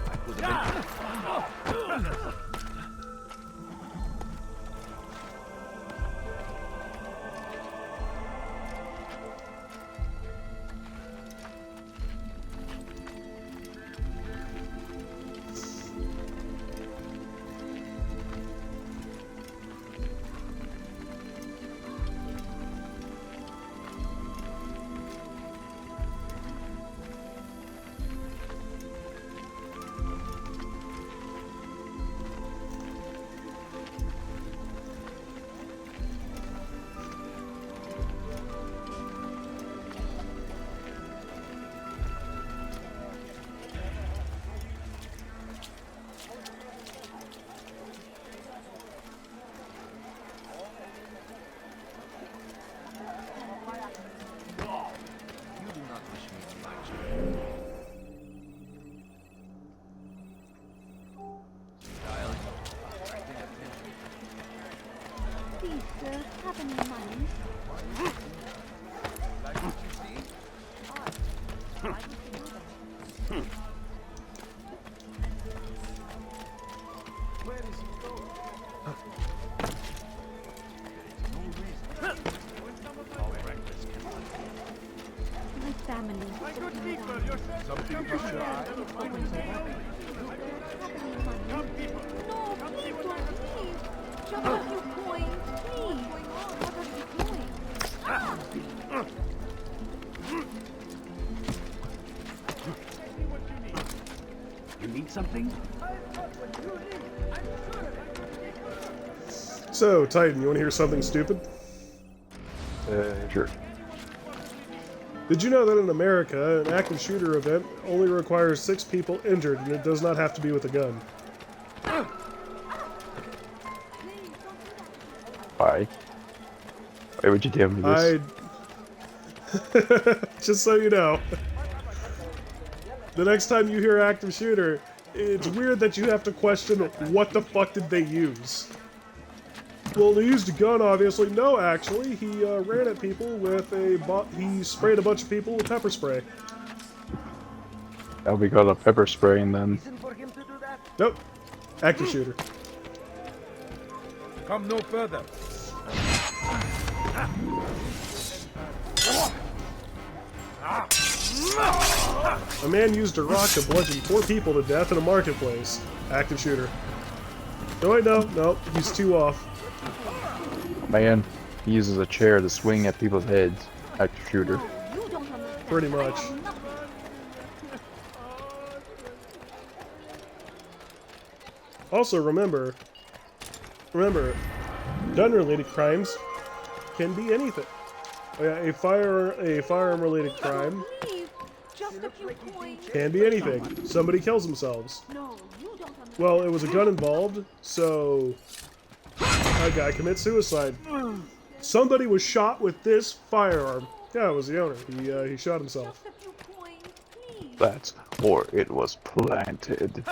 I could have been killed. You need something? So, Titan, you want to hear something stupid? Sure. Did you know that in America, an active shooter event only requires 6 people injured, and it does not have to be with a gun? Why? Why would you tell me this? Just so you know. The next time you hear active shooter, it's weird that you have to question what the fuck did they use. Well, they used a gun, obviously. No, actually, he ran at people with he sprayed a bunch of people with pepper spray. That'll be called a pepper spraying then. Nope. Active shooter. Come no further. A man used a rock to bludgeon 4 people to death in a marketplace. Active shooter. No, wait, no, he's 2 off. Man, he uses a chair to swing at people's heads. Active shooter. Pretty much. Also, remember, gun-related crimes can be anything. A firearm-related crime can be anything. Somebody kills themselves. Well, it was a gun involved, so a guy commits suicide. Somebody was shot with this firearm. Yeah, it was the owner. He shot himself. That's or it was planted.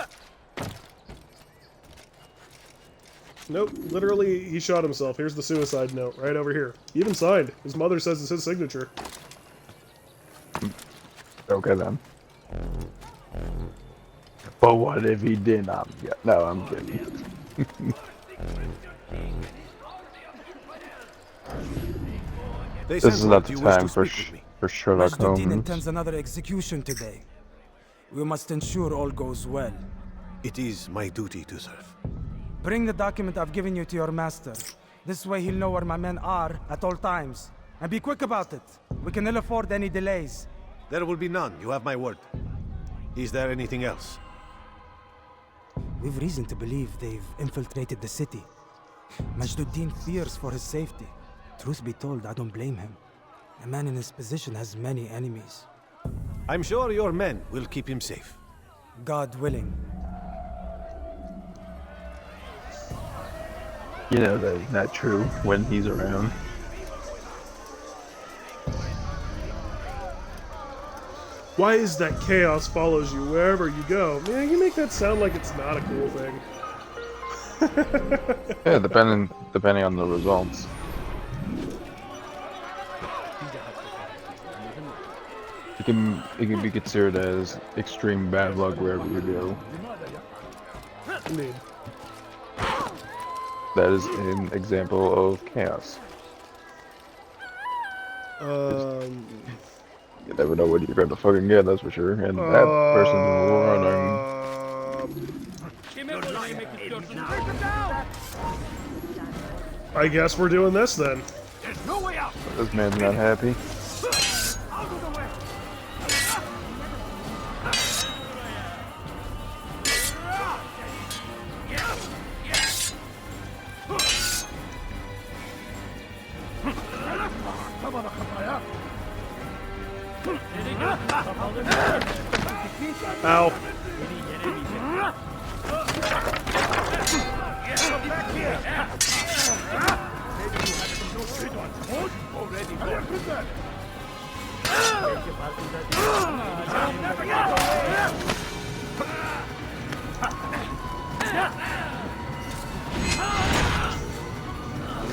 Nope, literally, he shot himself. Here's the suicide note, right over here. He even signed. His mother says it's his signature. Okay then. But what if he did not? No, I'm kidding. This is not the time for Sherlock Holmes. Intends another execution today. We must ensure all goes well. It is my duty to serve. Bring the document I've given you to your master. This way he'll know where my men are at all times. And be quick about it. We can ill afford any delays. There will be none, you have my word. Is there anything else? We've reason to believe they've infiltrated the city. Majduddin fears for his safety. Truth be told, I don't blame him. A man in his position has many enemies. I'm sure your men will keep him safe. God willing. You know that is not true when he's around. Why is that chaos follows you wherever you go? Man, you make that sound like it's not a cool thing. Yeah, depending on the results. It can be considered as extreme bad luck wherever you go. Indeed. That is an example of chaos. You never know what you're gonna fucking get, that's for sure. And that person's running. I guess we're doing this then. There's no way out. This man's not happy. Ow.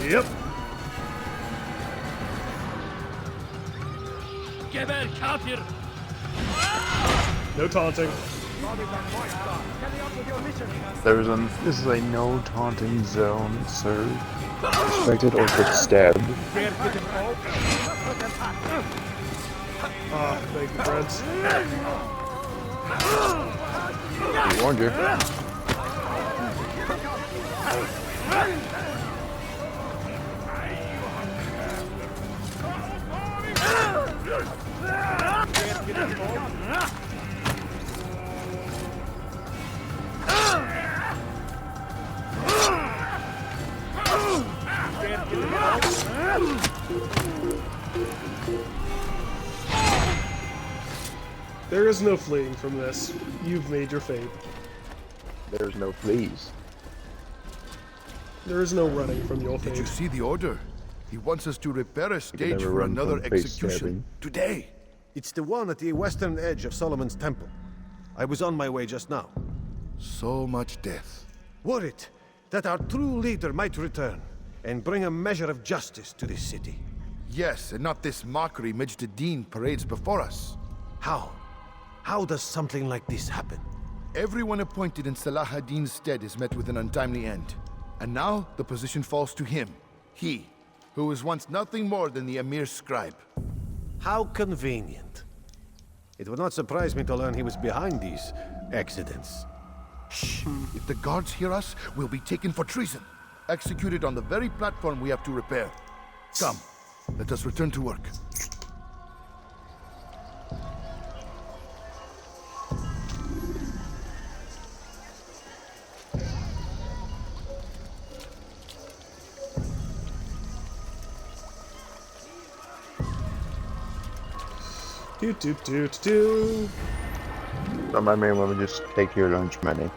Yep. No taunting. This is a no taunting zone, sir. Respected or get stabbed. Ah, thank you, friends. He warned you. There is no fleeing from this. You've made your fate. There's no fleas. There is no running from your fate. Did you see the order? He wants us to repair a stage never for run another from face execution. stabbing. Today. It's the one at the western edge of Solomon's Temple. I was on my way just now. So much death. Worried that our true leader might return and bring a measure of justice to this city. Yes, and not this mockery Majd parades before us. How? How does something like this happen? Everyone appointed in Salah ad-Din's stead is met with an untimely end. And now the position falls to him. He, who was once nothing more than the Emir's scribe. How convenient. It would not surprise me to learn he was behind these accidents. Shh! If the guards hear us, we'll be taken for treason. Executed on the very platform we have to repair. Come, let us return to work. Do. So my man will just take your lunch money.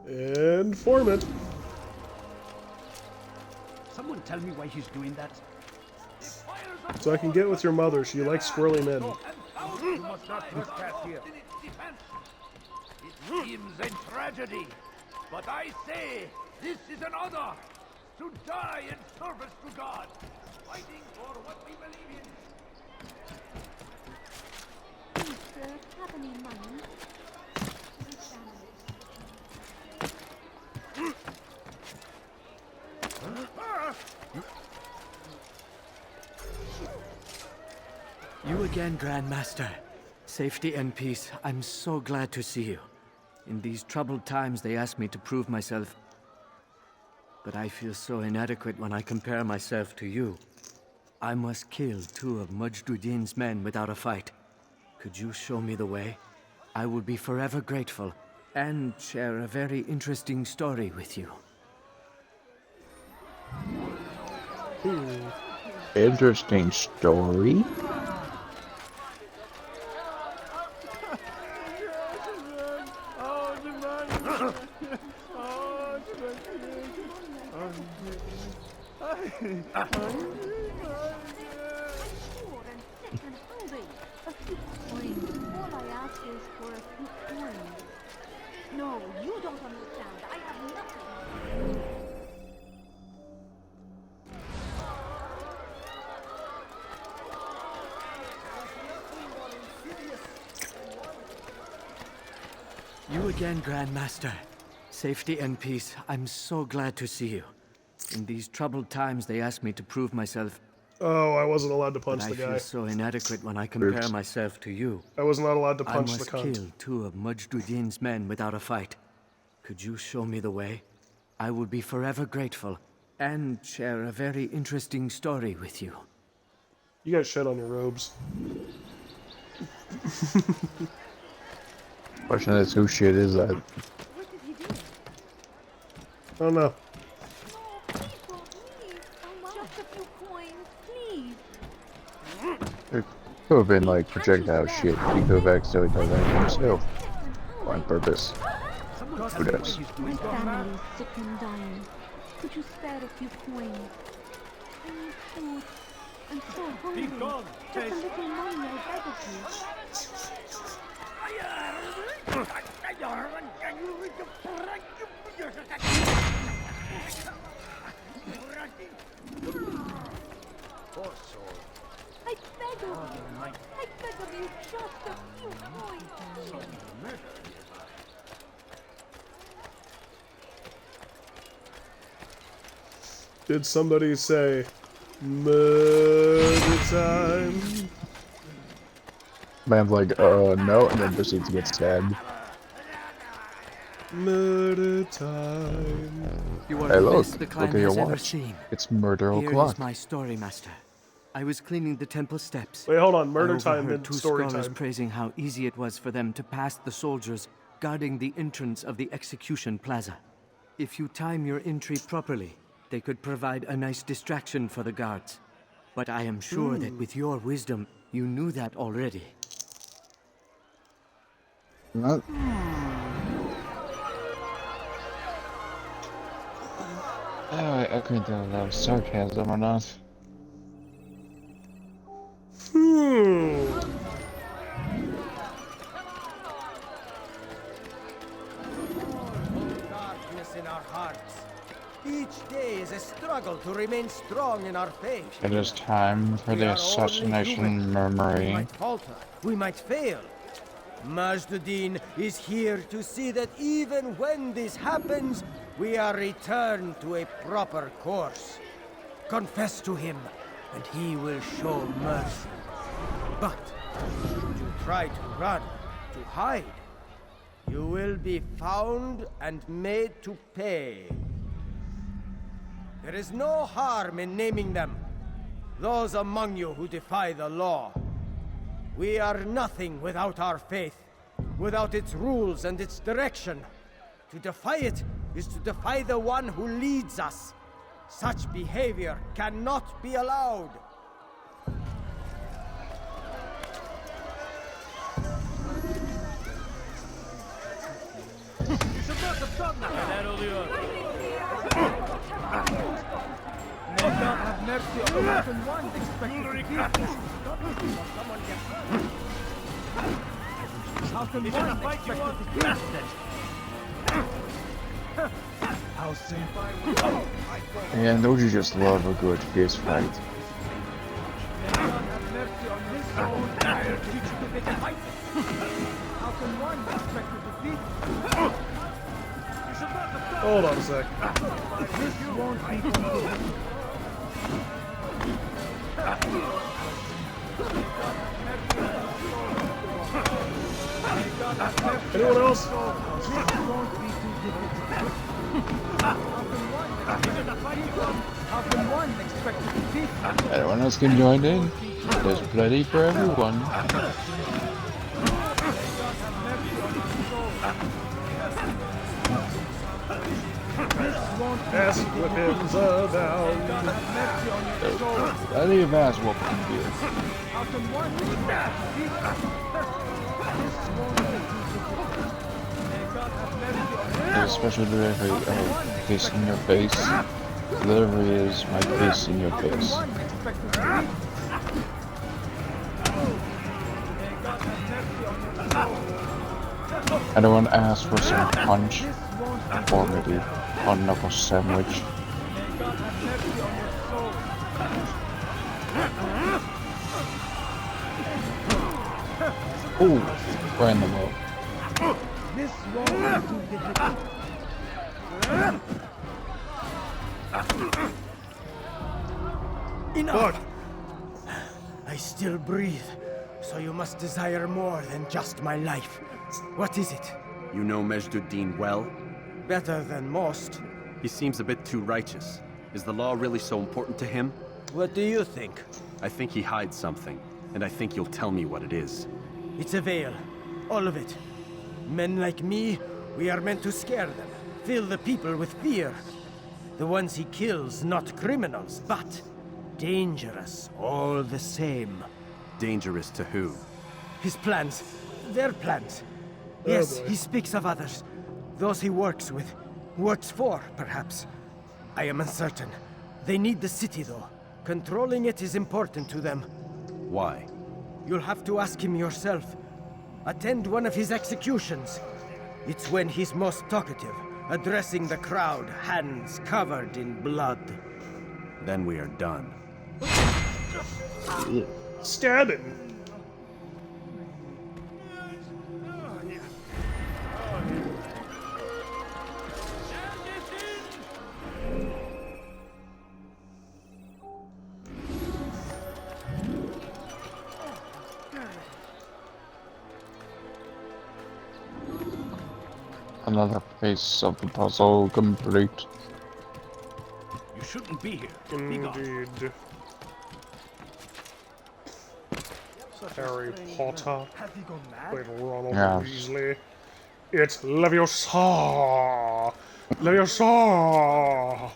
And form it. Someone tell me why he's doing that. So I can get with your mother. She likes squirrely men. You must not trespass here. It seems a tragedy, but I say this is an honor to die in service to God, fighting for what we believe in. Please, sir, have any money? You again, Grand Master. Safety and peace. I'm so glad to see you. In these troubled times, they asked me to prove myself. But I feel so inadequate when I compare myself to you. I must kill 2 of Majd men without a fight. Could you show me the way? I will be forever grateful, and share a very interesting story with you. Interesting story? All I ask is for a few coins. No, you don't understand. I have nothing. You again, Grand Master. Safety and peace. I'm so glad to see you. In these troubled times, they asked me to prove myself. Oh, I wasn't allowed to punch but the guy. I feel so inadequate when I compare myself to you. I was not allowed to punch the I must cunt. kill 2 of Majd men without a fight. Could you show me the way? I will be forever grateful, and share a very interesting story with you. You got shit on your robes. Question is, who shit is that? I don't know. Just a few coins, please. It could have been like projectile shit. He could have accidentally done that himself. On purpose. Who knows? My family's sick and dying. Could you spare a few coins? I need food. I'm so hungry. Just a little money, I beg of you. I beg of you. I beg of you, just a few coins. Did somebody say murder time? Man's like, no, and then proceeds to get stabbed. Murder time. You are Hey, the look, best the look clan at your has ever watch. seen. It's murder Here o'clock. is my story, Master. I was cleaning the temple steps. Wait, hold on. Murder I time overheard and 2 story scholars time. praising how easy it was for them to pass the soldiers guarding the entrance of the execution plaza. If you time your entry properly, they could provide a nice distraction for the guards. But I am sure that with your wisdom, you knew that already. What? I couldn't tell if that was sarcasm or not. Darkness in our hearts. Each day is a struggle to remain strong in our faith. It is time for the assassination memory. We might falter, we might fail. Majd-ud-Din is here to see that even when this happens, we are returned to a proper course. Confess to him, and he will show mercy. But should you try to run, to hide, you will be found and made to pay. There is no harm in naming them. Those among you who defy the law. We are nothing without our faith, without its rules and its direction. To defy it is to defy the one who leads us. Such behavior cannot be allowed. You should not have done that earlier. May God have mercy on the broken ones expected to keep. How can one expect to keep? How simple. And don't you just love a good fist fight? May God have mercy on this soul and teach you to pick a fight. How can one expect to defeat? You should not have done. Hold on a sec. This won't be complete. Anyone else? How can one expect to defeat? Everyone else can join in. There's plenty for everyone. Ass whippings abound. There's plenty of ass whooping here. How can one There's a special delivery of kiss in your face. Delivery is my kiss in your face. I don't want to ask for some punch or maybe a knuckle sandwich. Ooh, right in the middle. This won't be too difficult. Enough! I still breathe, so you must desire more than just my life. What is it? You know Majd-ud-Din well? Better than most. He seems a bit too righteous. Is the law really so important to him? What do you think? I think he hides something, and I think you'll tell me what it is. It's a veil. All of it. Men like me, we are meant to scare them, fill the people with fear. The ones he kills, not criminals, but dangerous all the same. Dangerous to who? His plans. Their plans. Yes, he speaks of others. Those he works with. Works for, perhaps. I am uncertain. They need the city, though. Controlling it is important to them. Why? You'll have to ask him yourself. Attend one of his executions. It's when he's most talkative, addressing the crowd, hands covered in blood. Then we are done. Stab him. Another piece of the puzzle complete. You shouldn't be here. Be gone. Indeed. Harry Potter. With Ronald Yeah. Weasley. It's Leviosa! Leviosa!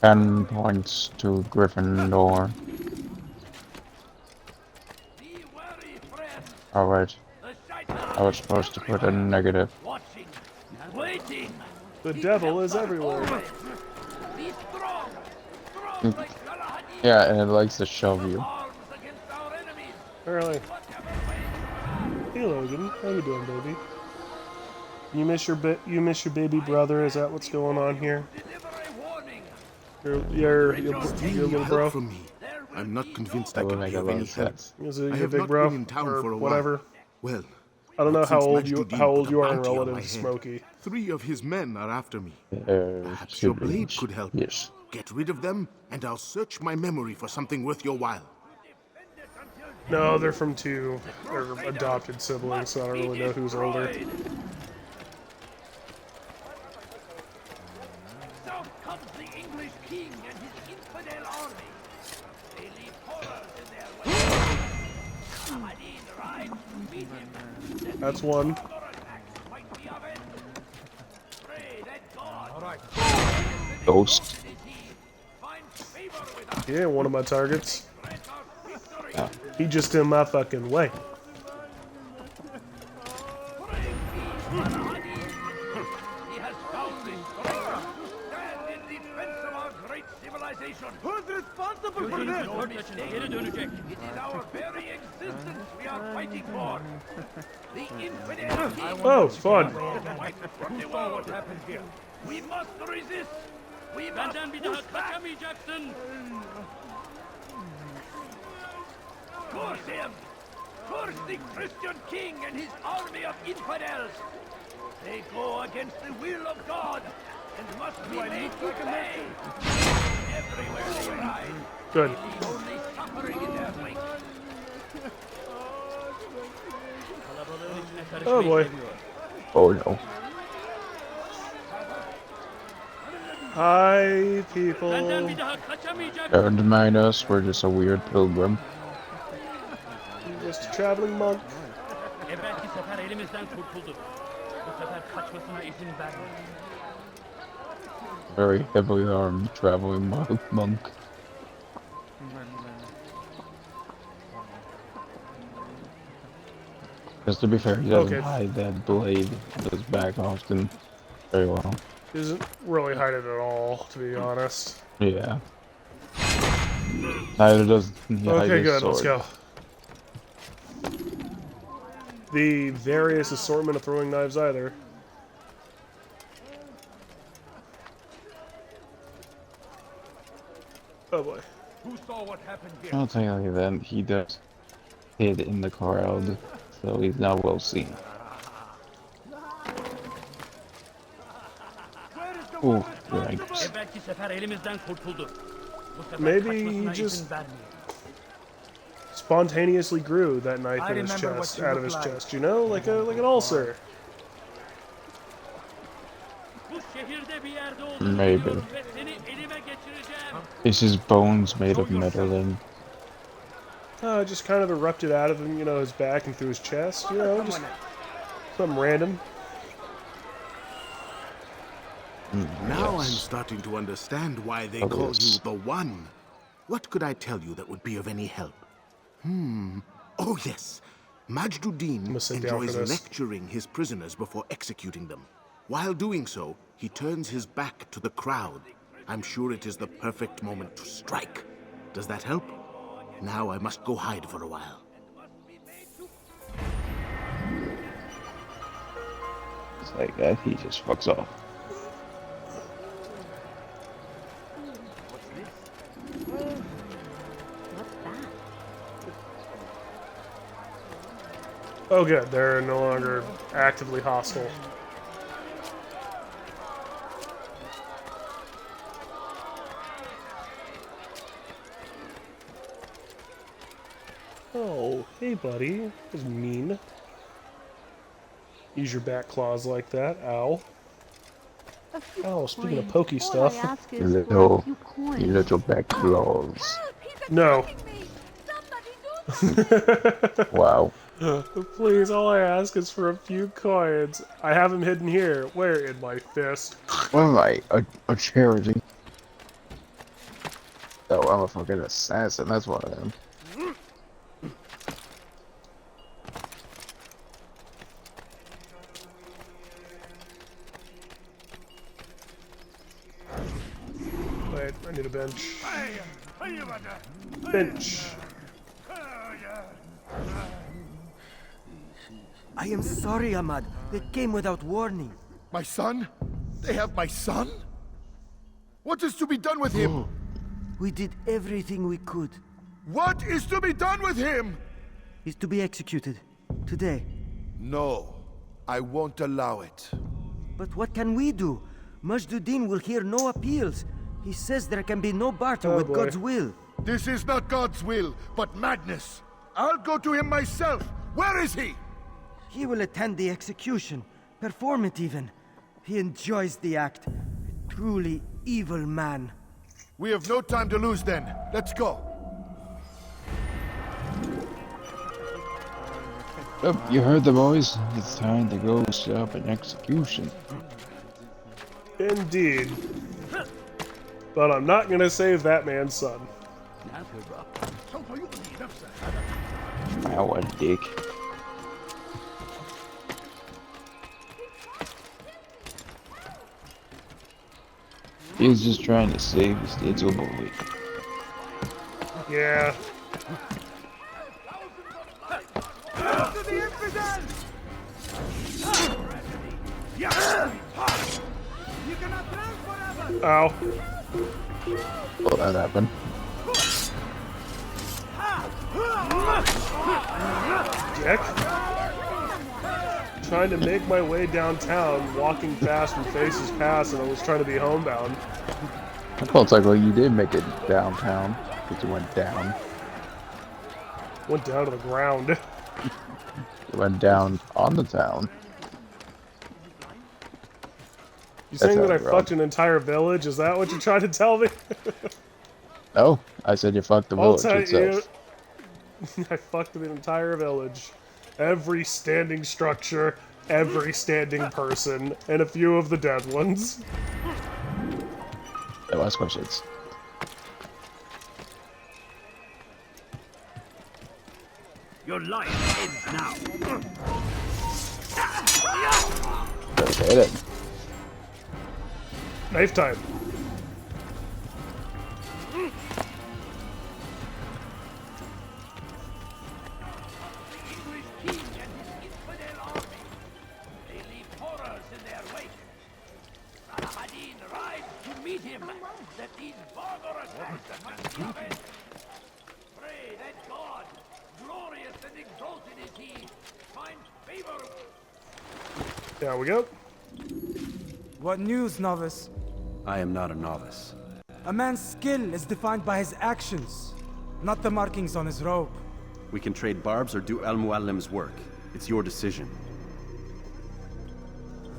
10 points to Gryffindor. Alright. I was supposed to put a negative. The devil is everywhere. Yeah, and it likes to shove you. Really? Hey Logan, how you doing, baby? You miss your baby brother? Is that what's going on here? Your little bro? From me. I'm not convinced I That would can make be a of lot any of help. sense. Is it I your have big not bro been in town or for a whatever? while. Well, I don't know not how since old Majduddin you put a are in bounty on relative my to head. Smokey. 3 of his men are after me. Perhaps your blade could help. Yes. Get rid of them, and I'll search my memory for something worth your while. No, they're from they're adopted siblings, so I don't really know who's older. South comes the English king and his infidel army. They leave horrors in their way. Saladin rides to meet him. That's one. Ghost. He ain't one of my targets. He just in my fucking way. He has found this treasure. Stand in defense of our great civilization. Who's responsible for this? Your mistake. It is our very existence we are fighting for. The infidel king. Oh, fun. Who saw what happened here? We must resist. We must push back. Jackson. Curse him! Curse the Christian king and his army of infidels! They go against the will of God and must be made to pay! Everywhere they ride, Good. they leave only suffering in their wake. Oh boy. Oh no. Hi, people. Don't mind us, we're just a weird pilgrim. Just a traveling monk. Very heavily armed traveling monk. Just to be fair, he doesn't hide that blade in his back often very well. He doesn't really hide it at all, to be honest. Yeah. Neither does he hide Okay, his good. sword. Let's go. The various assortment of throwing knives either. Oh boy. Who saw what happened here? I'll tell you like that, he does hid in the crowd, so he's not well seen. Oh, yikes. Maybe he just spontaneously grew that knife in his chest, out of his chest, you know, like an ulcer. Maybe. Is his bones made of metal then? Just kind of erupted out of him, you know, his back and through his chest, you know, just something random. Now I'm starting to understand why they call you the One. What could I tell you that would be of any help? Oh yes. Majduddin enjoys lecturing his prisoners before executing them. While doing so, he turns his back to the crowd. I'm sure it is the perfect moment to strike. Does that help? Now I must go hide for a while. It's like that, he just fucks off. Oh good, they're no longer actively hostile. Oh, hey buddy. That was mean. Use your back claws like that. Ow. Oh, speaking of pokey stuff. You little back claws. No. Wow. Please, all I ask is for a few coins. I have them hidden here. Where? In my fist. What am I? A charity? Oh, I'm a fucking assassin. That's what I am. Wait, I need a bench. Bench. I am sorry, Ahmad. They came without warning. My son? They have my son? What is to be done with him? We did everything we could. What is to be done with him? He's to be executed. Today. No. I won't allow it. But what can we do? Majduddin will hear no appeals. He says there can be no barter with God's will. This is not God's will, but madness. I'll go to him myself. Where is he? He will attend the execution. Perform it even. He enjoys the act. A truly evil man. We have no time to lose then. Let's go. Oh, you heard the boys. It's time to go stop an execution. Indeed. But I'm not gonna save that man's son. Ow, a dick. He's just trying to save his little boy. Yeah. Ow. Well, that happened. Dick. Trying to make my way downtown, walking fast when faces pass, and I was trying to be homebound. Well, it's like, well, you did make it downtown, because you went down. Went down to the ground. You went down on the town. You saying that I fucked an entire village? Is that what you're trying to tell me? No, I said you fucked the village itself. I fucked the entire village. Every standing structure, every standing person, and a few of the dead ones. No, ask questions. Your life ends now. Okay then. Knife time. There we go. What news, novice? I am not a novice. A man's skill is defined by his actions, not the markings on his robe. We can trade barbs or do Al-Muallim's work. It's your decision.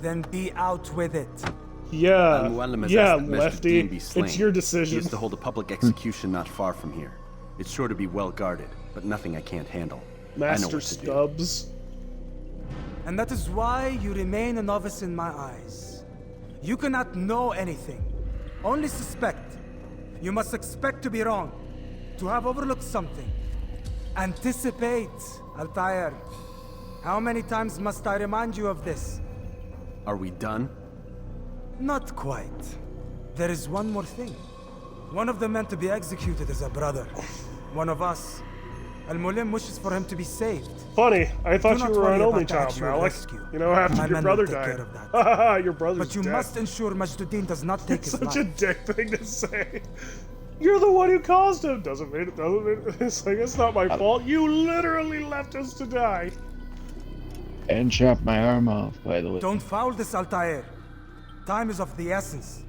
Then be out with it. Yeah, Al-Muallim has yeah, asked that Lefty. Majduddin be slain. It's your He decision. is to hold a public execution not far from here. It's sure to be well guarded, but nothing I can't handle. I know Master what to do. Stubbs. And that is why you remain a novice in my eyes. You cannot know anything, only suspect. You must expect to be wrong, to have overlooked something. Anticipate, Altair. How many times must I remind you of this? Are we done? Not quite. There is one more thing. One of the men to be executed is a brother. One of us. Al-Mulim wishes for him to be saved. Funny, I thought Do you not were worry an only about the child, actual Malik. rescue. You know, after My your men brother will take died. care of that. Haha, your brother's But you dead. must ensure Majduddin does not take his Such life. a dick thing to say. You're the one who caused him. Doesn't mean it's like, it's not my fault. You literally left us to die. And chop my arm off, by the way. Don't foul this, Altair. Time is of the essence.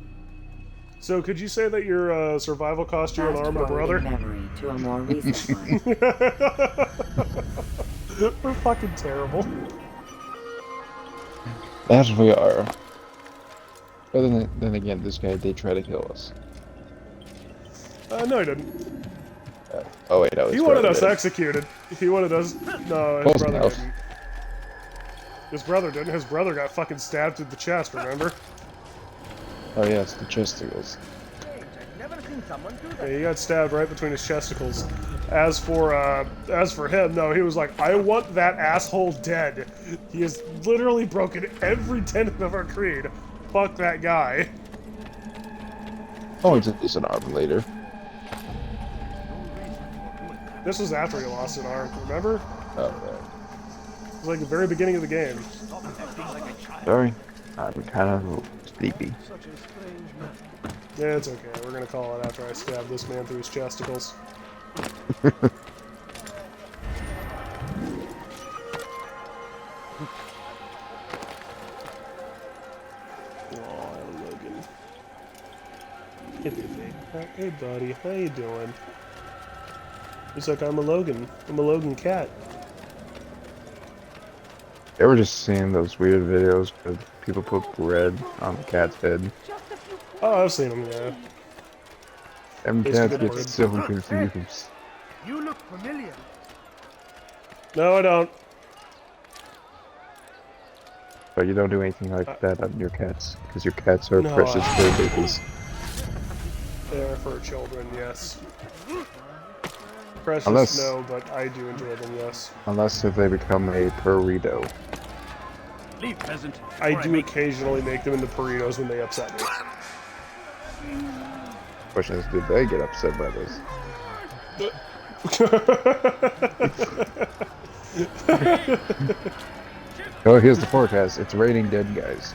So could you say that your survival cost you an arm and a brother? Memory to a more recent one. We're fucking terrible. That we are. But then again, this guy did try to kill us. No, he didn't. Oh wait, no. He wanted us executed. He wanted us. No, his brother didn't. His brother didn't. His brother got fucking stabbed through the chest. Remember? Oh yeah, it's the chesticles. Yeah, he got stabbed right between his chesticles. As for him, no, he was like, I want that asshole dead. He has literally broken every tenet of our creed. Fuck that guy. Oh, it's an arm later. This was after he lost an arm, remember? Oh, right. It was like the very beginning of the game. Sorry, I'm kind of sleepy. Yeah, it's okay. We're gonna call it after I stab this man through his chesticles. Oh, Logan. Hey, baby. Hey, buddy. How you doing? He's like, I'm a Logan. I'm a Logan cat. They were just seeing those weird videos where people put bread on the cat's head. Oh, I've seen them, yeah. Them cats get so confused. You look familiar. No, I don't. But you don't do anything like that on your cats, because your cats are No, precious fur babies. They're for children, yes. Precious, Unless- no, but I do enjoy them, yes. Unless if they become a burrito. Leave, peasant. I do occasionally make them into burritos when they upset me. Question is, did they get upset by this? Oh, here's the forecast. It's raining dead guys.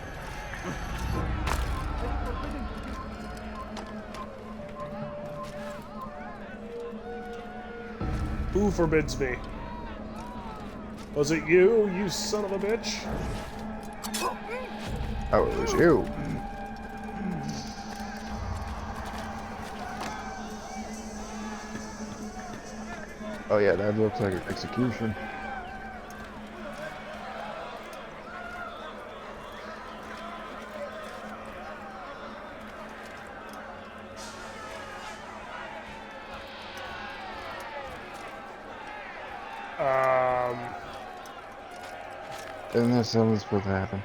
Who forbids me? Was it you, you son of a bitch? Oh, it was you. Oh yeah, that looks like an execution. Isn't that something supposed to happen?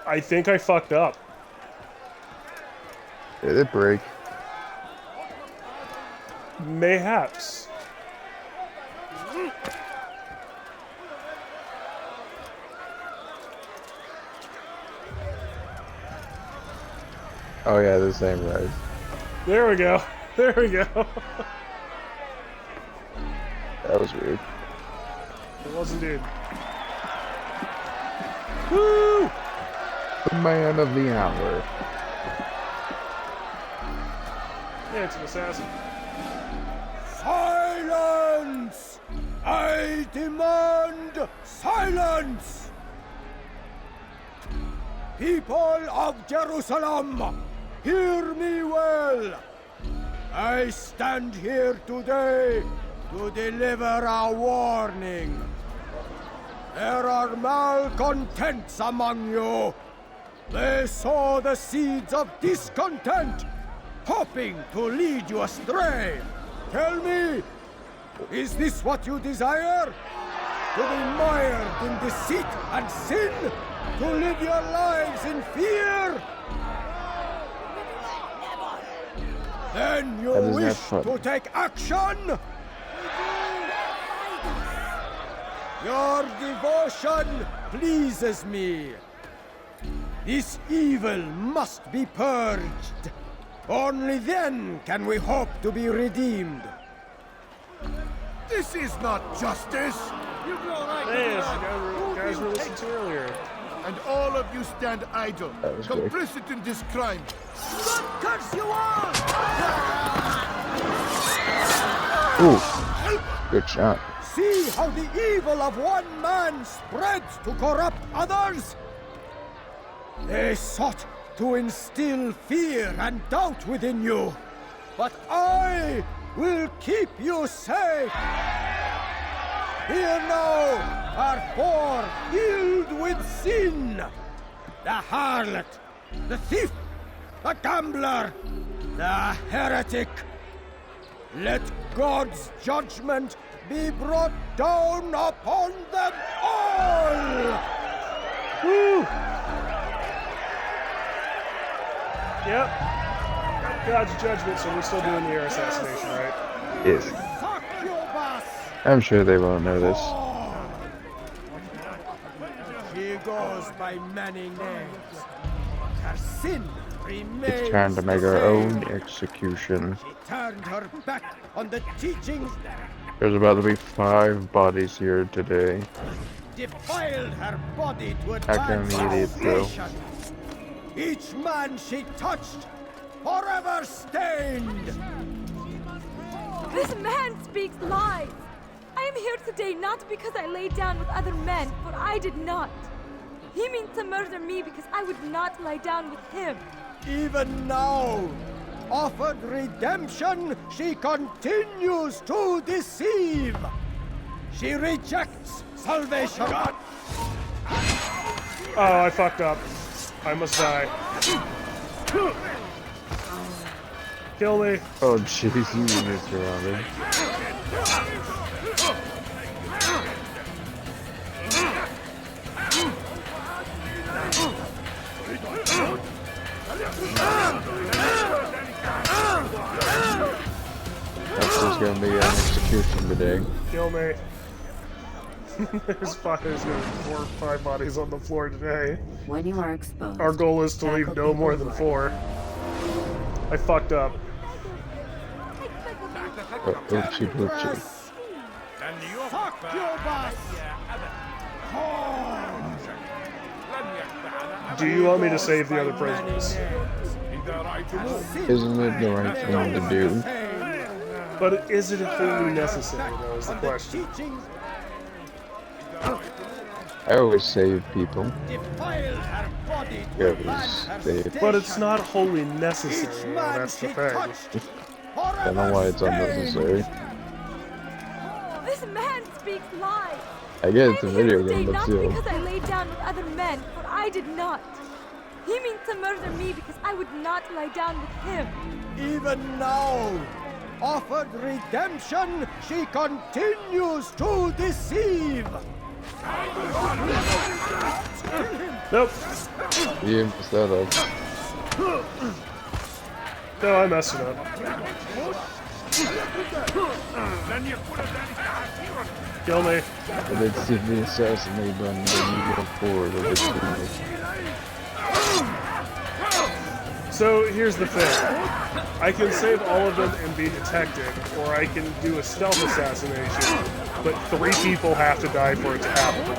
I think I fucked up. Did it break? Mayhaps. Oh yeah, the same rise. There we go. There we go. That was weird. It was indeed. Woo! The man of the hour. Yeah, it's an assassin. Silence! I demand silence! People of Jerusalem, hear me well. I stand here today to deliver a warning. There are malcontents among you. They sow the seeds of discontent, hoping to lead you astray. Tell me, is this what you desire? To be mired in deceit and sin? To live your lives in fear? Then you wish to take action? Your devotion pleases me. This evil must be purged. Only then can we hope to be redeemed. This is not justice! Hey, the guys were listening to earlier. And all of you stand idle, complicit in this crime. God curse you all! Ooh, good shot. See how the evil of one man spreads to corrupt others? They sought to instill fear and doubt within you, but I will keep you safe. Here now are four filled with sin. The harlot, the thief, the gambler, the heretic. Let God's judgment be brought down upon them all! Woo! Yep. God's judgment, so we're still doing the air assassination, right? Yes. I'm sure they won't know this. She goes by many names. Her sin remains. It's time to make our own execution. She turned her back on the teachings. There's about to be 5 bodies here today. Defiled her body to How can advance the idiot go? salvation. Each man she touched, forever stained. This man speaks lies. I am here today not because I lay down with other men, for I did not. He means to murder me because I would not lie down with him. Even now, offered redemption, she continues to deceive. She rejects salvation. Oh, I fucked up. I must die. Kill me. Oh jeez, you were surrounded. That's just gonna be an execution today. Kill me. There's 4 or 5 bodies on the floor today. When you are exposed, our goal is to leave no more than 4. I fucked up. Oopsie doopsie. Do you want me to save the other prisoners? Isn't it the right thing to do? But is it wholly necessary, though, is the question. I always save people. But it's not wholly necessary, though, that's the thing. I don't know why it's unnecessary. This man speaks lies. I get it's a video game, but not still. because I laid down with other men, for I did not. He means to murder me because I would not lie down with him. Even now, offered redemption, she continues to deceive. Nope. You messed that up. No, I messed it up. Kill me. But it's if the assassinate button, then you go forward a bit too much. So here's the thing. I can save all of them and be detected, or I can do a stealth assassination, but 3 people have to die for it to happen.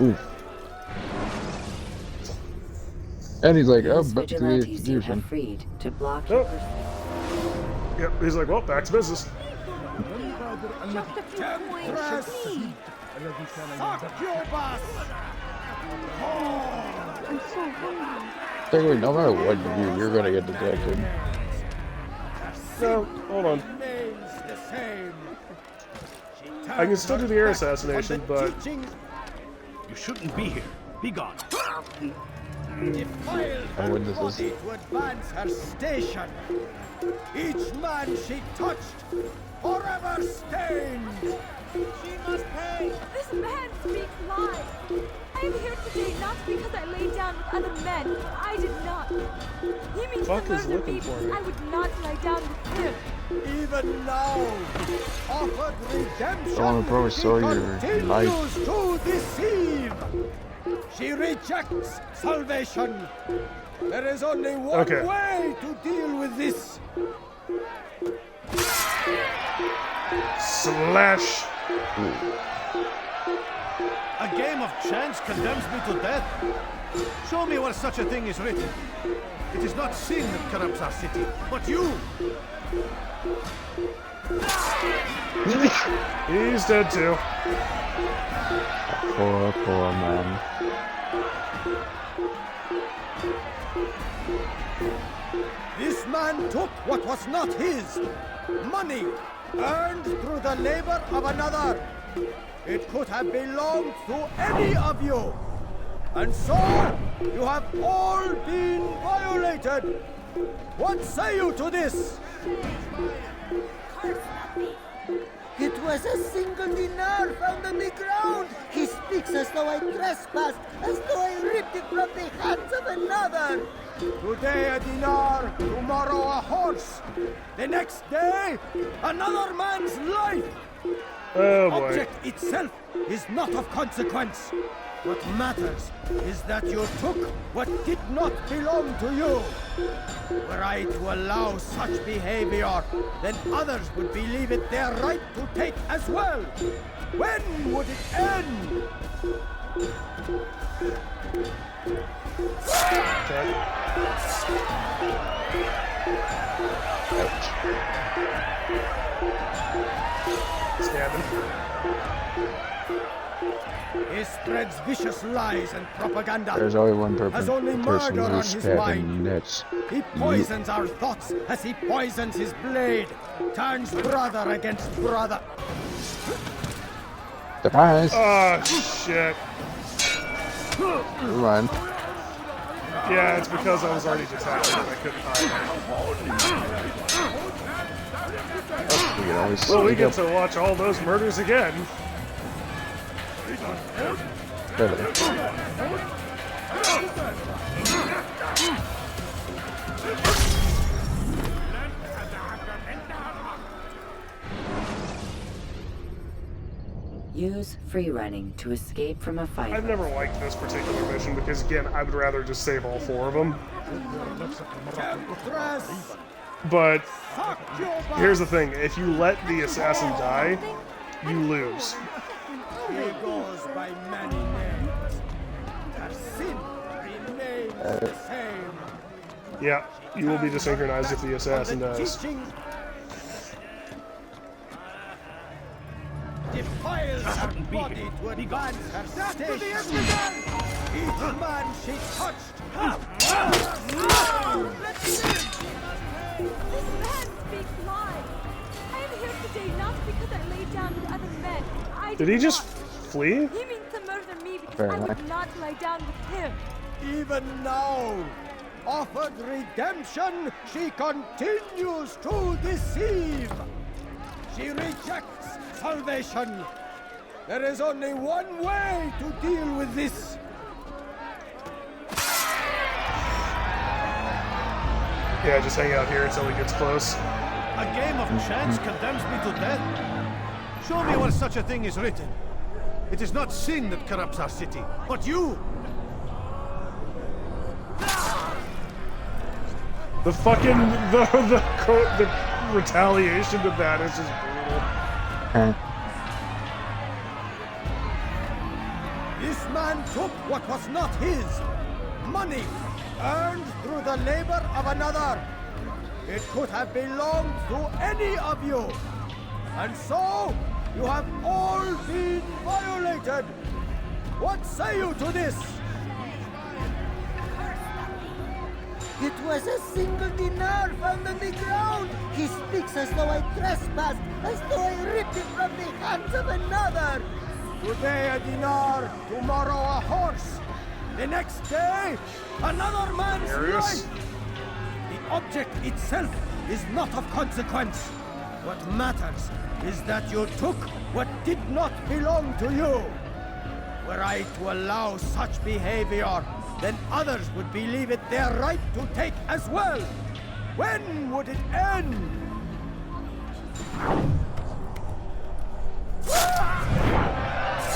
Oof. And he's like, oh, Those back to the vigilantes you execution. have freed to block Oh. Yep, he's like, well, back to business. I'm so hungry. Technically, no matter what you do, you're gonna get detected. No, hold on. I can still do the air assassination, but... You shouldn't be here. Be gone. I witness this. To advance her station. Each man she touched, forever stained. She must pay. This man speaks lies. I am here today not because I laid down with other men, for I did not. He means to murder me because I would not lie down with him. Even now, offered redemption, Someone probably saw your continues knife. to deceive. She rejects salvation. There is only one way to deal with this. Slash. A game of chance condemns me to death. Show me where such a thing is written. It is not sin that corrupts our city, but you. He's dead too. Poor man. This man took what was not his. Money earned through the labor of another. It could have belonged to any of you. And so, you have all been violated. What say you to this? It was a single dinar found on the ground. He speaks as though I trespassed, as though I ripped it from the hands of another. Today a dinar, tomorrow a horse. The next day, another man's life. Oh the boy. object itself is not of consequence. What matters is that you took what did not belong to you. Were I to allow such behavior, then others would believe it their right to take as well. When would it end? He spreads vicious lies and propaganda. There's only one has only person murder on who's his stabbing mind. nuts. He poisons our thoughts as he poisons his blade. Turns brother against brother. Surprise! Oh shit. Run. Yeah, it's because I was already detached and I couldn't hide. We can always Well, we sneak get up. to watch all those murders again. Really. Use free running to escape from a fight. I've never liked this particular mission because, again, I would rather just save all 4 of them. But here's the thing: if you let the assassin die, you lose. He goes by many names. Their sin remains the same. Yeah, you will be desynchronized if the assassin dies. Defiles her body to advance her station. Each man she touched. This man speaks lies. I am here today not because I laid down with other men. Did he just flee? He means to murder me because Fair I would enough. not lie down with him. Even now, offered redemption, she continues to deceive. She rejects salvation. There is only one way to deal with this. Yeah, just hang out here until he gets close. A game of chance condemns me to death. Show me where such a thing is written. It is not sin that corrupts our city, but you. The fucking the retaliation to that is just brutal. This man took what was not his. Money earned through the labor of another. It could have belonged to any of you. And so, you have all been violated. What say you to this? It was a single dinar found on the ground. He speaks as though I trespassed, as though I ripped it from the hands of another. Today a dinar, tomorrow a horse. The next day, another man's life. The object itself is not of consequence. What matters is that you took what did not belong to you. Were I to allow such behavior, then others would believe it their right to take as well. When would it end?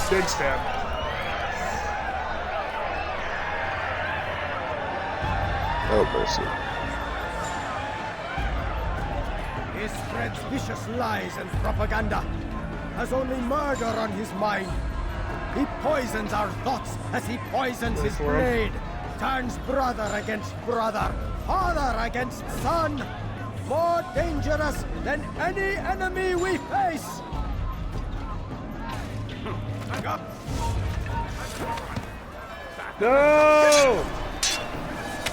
Big stab. Oh, mercy. He spreads vicious lies and propaganda. Has only murder on his mind. He poisons our thoughts as he poisons his blade. Turns brother against brother. Father against son. More dangerous than any enemy we face. Hang up. No!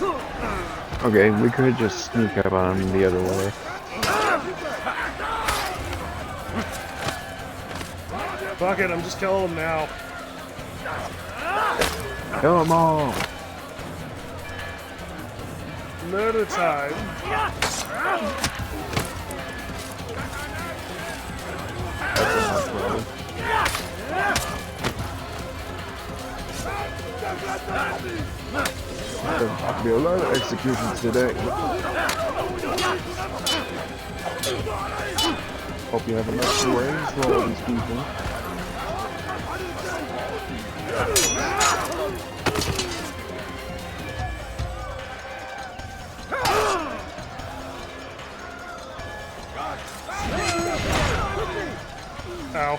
Okay, we could just sneak up on him the other way. Fuck it, I'm just killing him now. Kill them all! Murder time. There's about to be a lot of executions today. Hope you have enough range for all these people. Ow.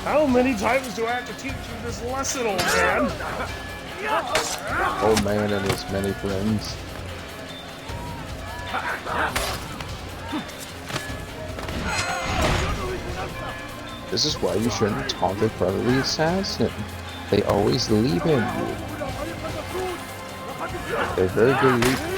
How many times do I have to teach you this lesson, old man? Old man and his many friends. This is why you shouldn't taunt in front of the assassin. They always leave him. They're very good leaders.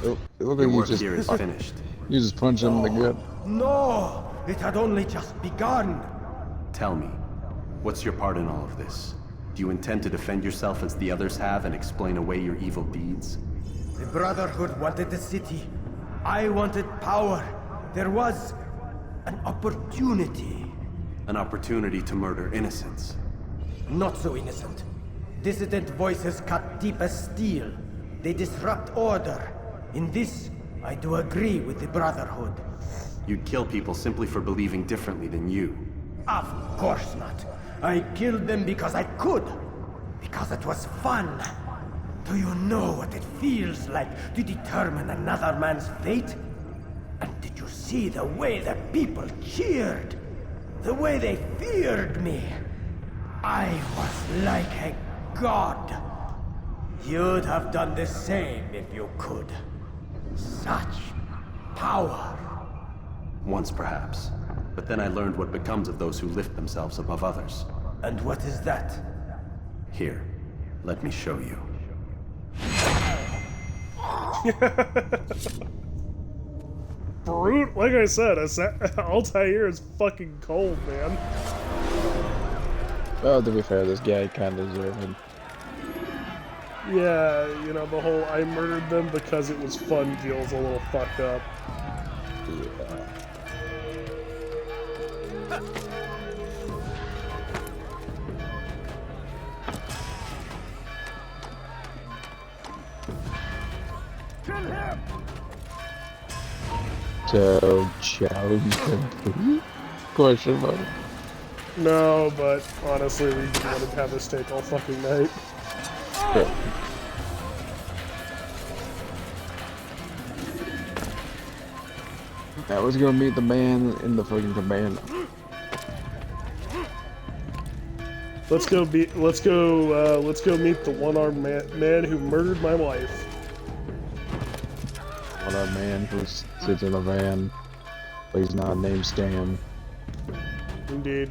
Oh, look at you just. Here is finished. You just punch him in the gut. No! It had only just begun! Tell me, what's your part in all of this? Do you intend to defend yourself as the others have and explain away your evil deeds? The Brotherhood wanted the city. I wanted power. There was an opportunity. An opportunity to murder innocents. Not so innocent. Dissident voices cut deep as steel. They disrupt order. In this, I do agree with the Brotherhood. You'd kill people simply for believing differently than you. Of course not. I killed them because I could. Because it was fun. Do you know what it feels like to determine another man's fate? And did you see the way the people cheered? The way they feared me? I was like a god. You'd have done the same if you could. Such power. Once perhaps. But then I learned what becomes of those who lift themselves above others. And what is that? Here, let me show you. Brute, like I said, Altair is fucking cold, man. Well, to be fair, this guy kind of deserved it. Yeah, you know, the whole I murdered them because it was fun deal's a little fucked up. Yeah. So, challenge complete? Question mark. No, but honestly, we just wanted to have this take all fucking night. Yeah. I was gonna meet the man in the fucking command. Let's go meet the one-armed man who murdered my wife. One-armed man who sits in a van, but he's not named Stan. Indeed.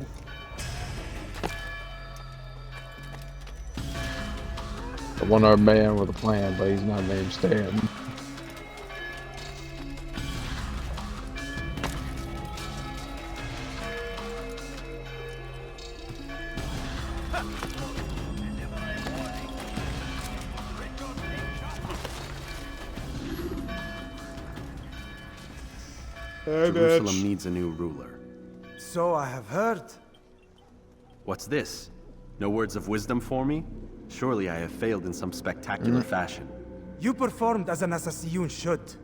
A one-armed man with a plan, but he's not named Stan. Jerusalem needs a new ruler. So I have heard. What's this? No words of wisdom for me? Surely I have failed in some spectacular fashion. You performed as an assassin should.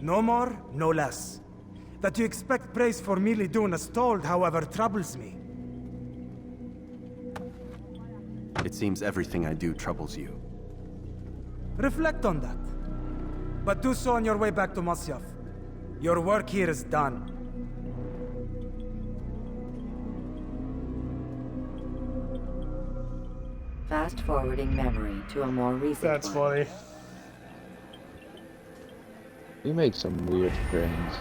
No more, no less. That you expect praise for merely doing as told, however, troubles me. It seems everything I do troubles you. Reflect on that. But do so on your way back to Masyaf. Your work here is done. Fast forwarding memory to a more recent That's funny. You make some weird friends.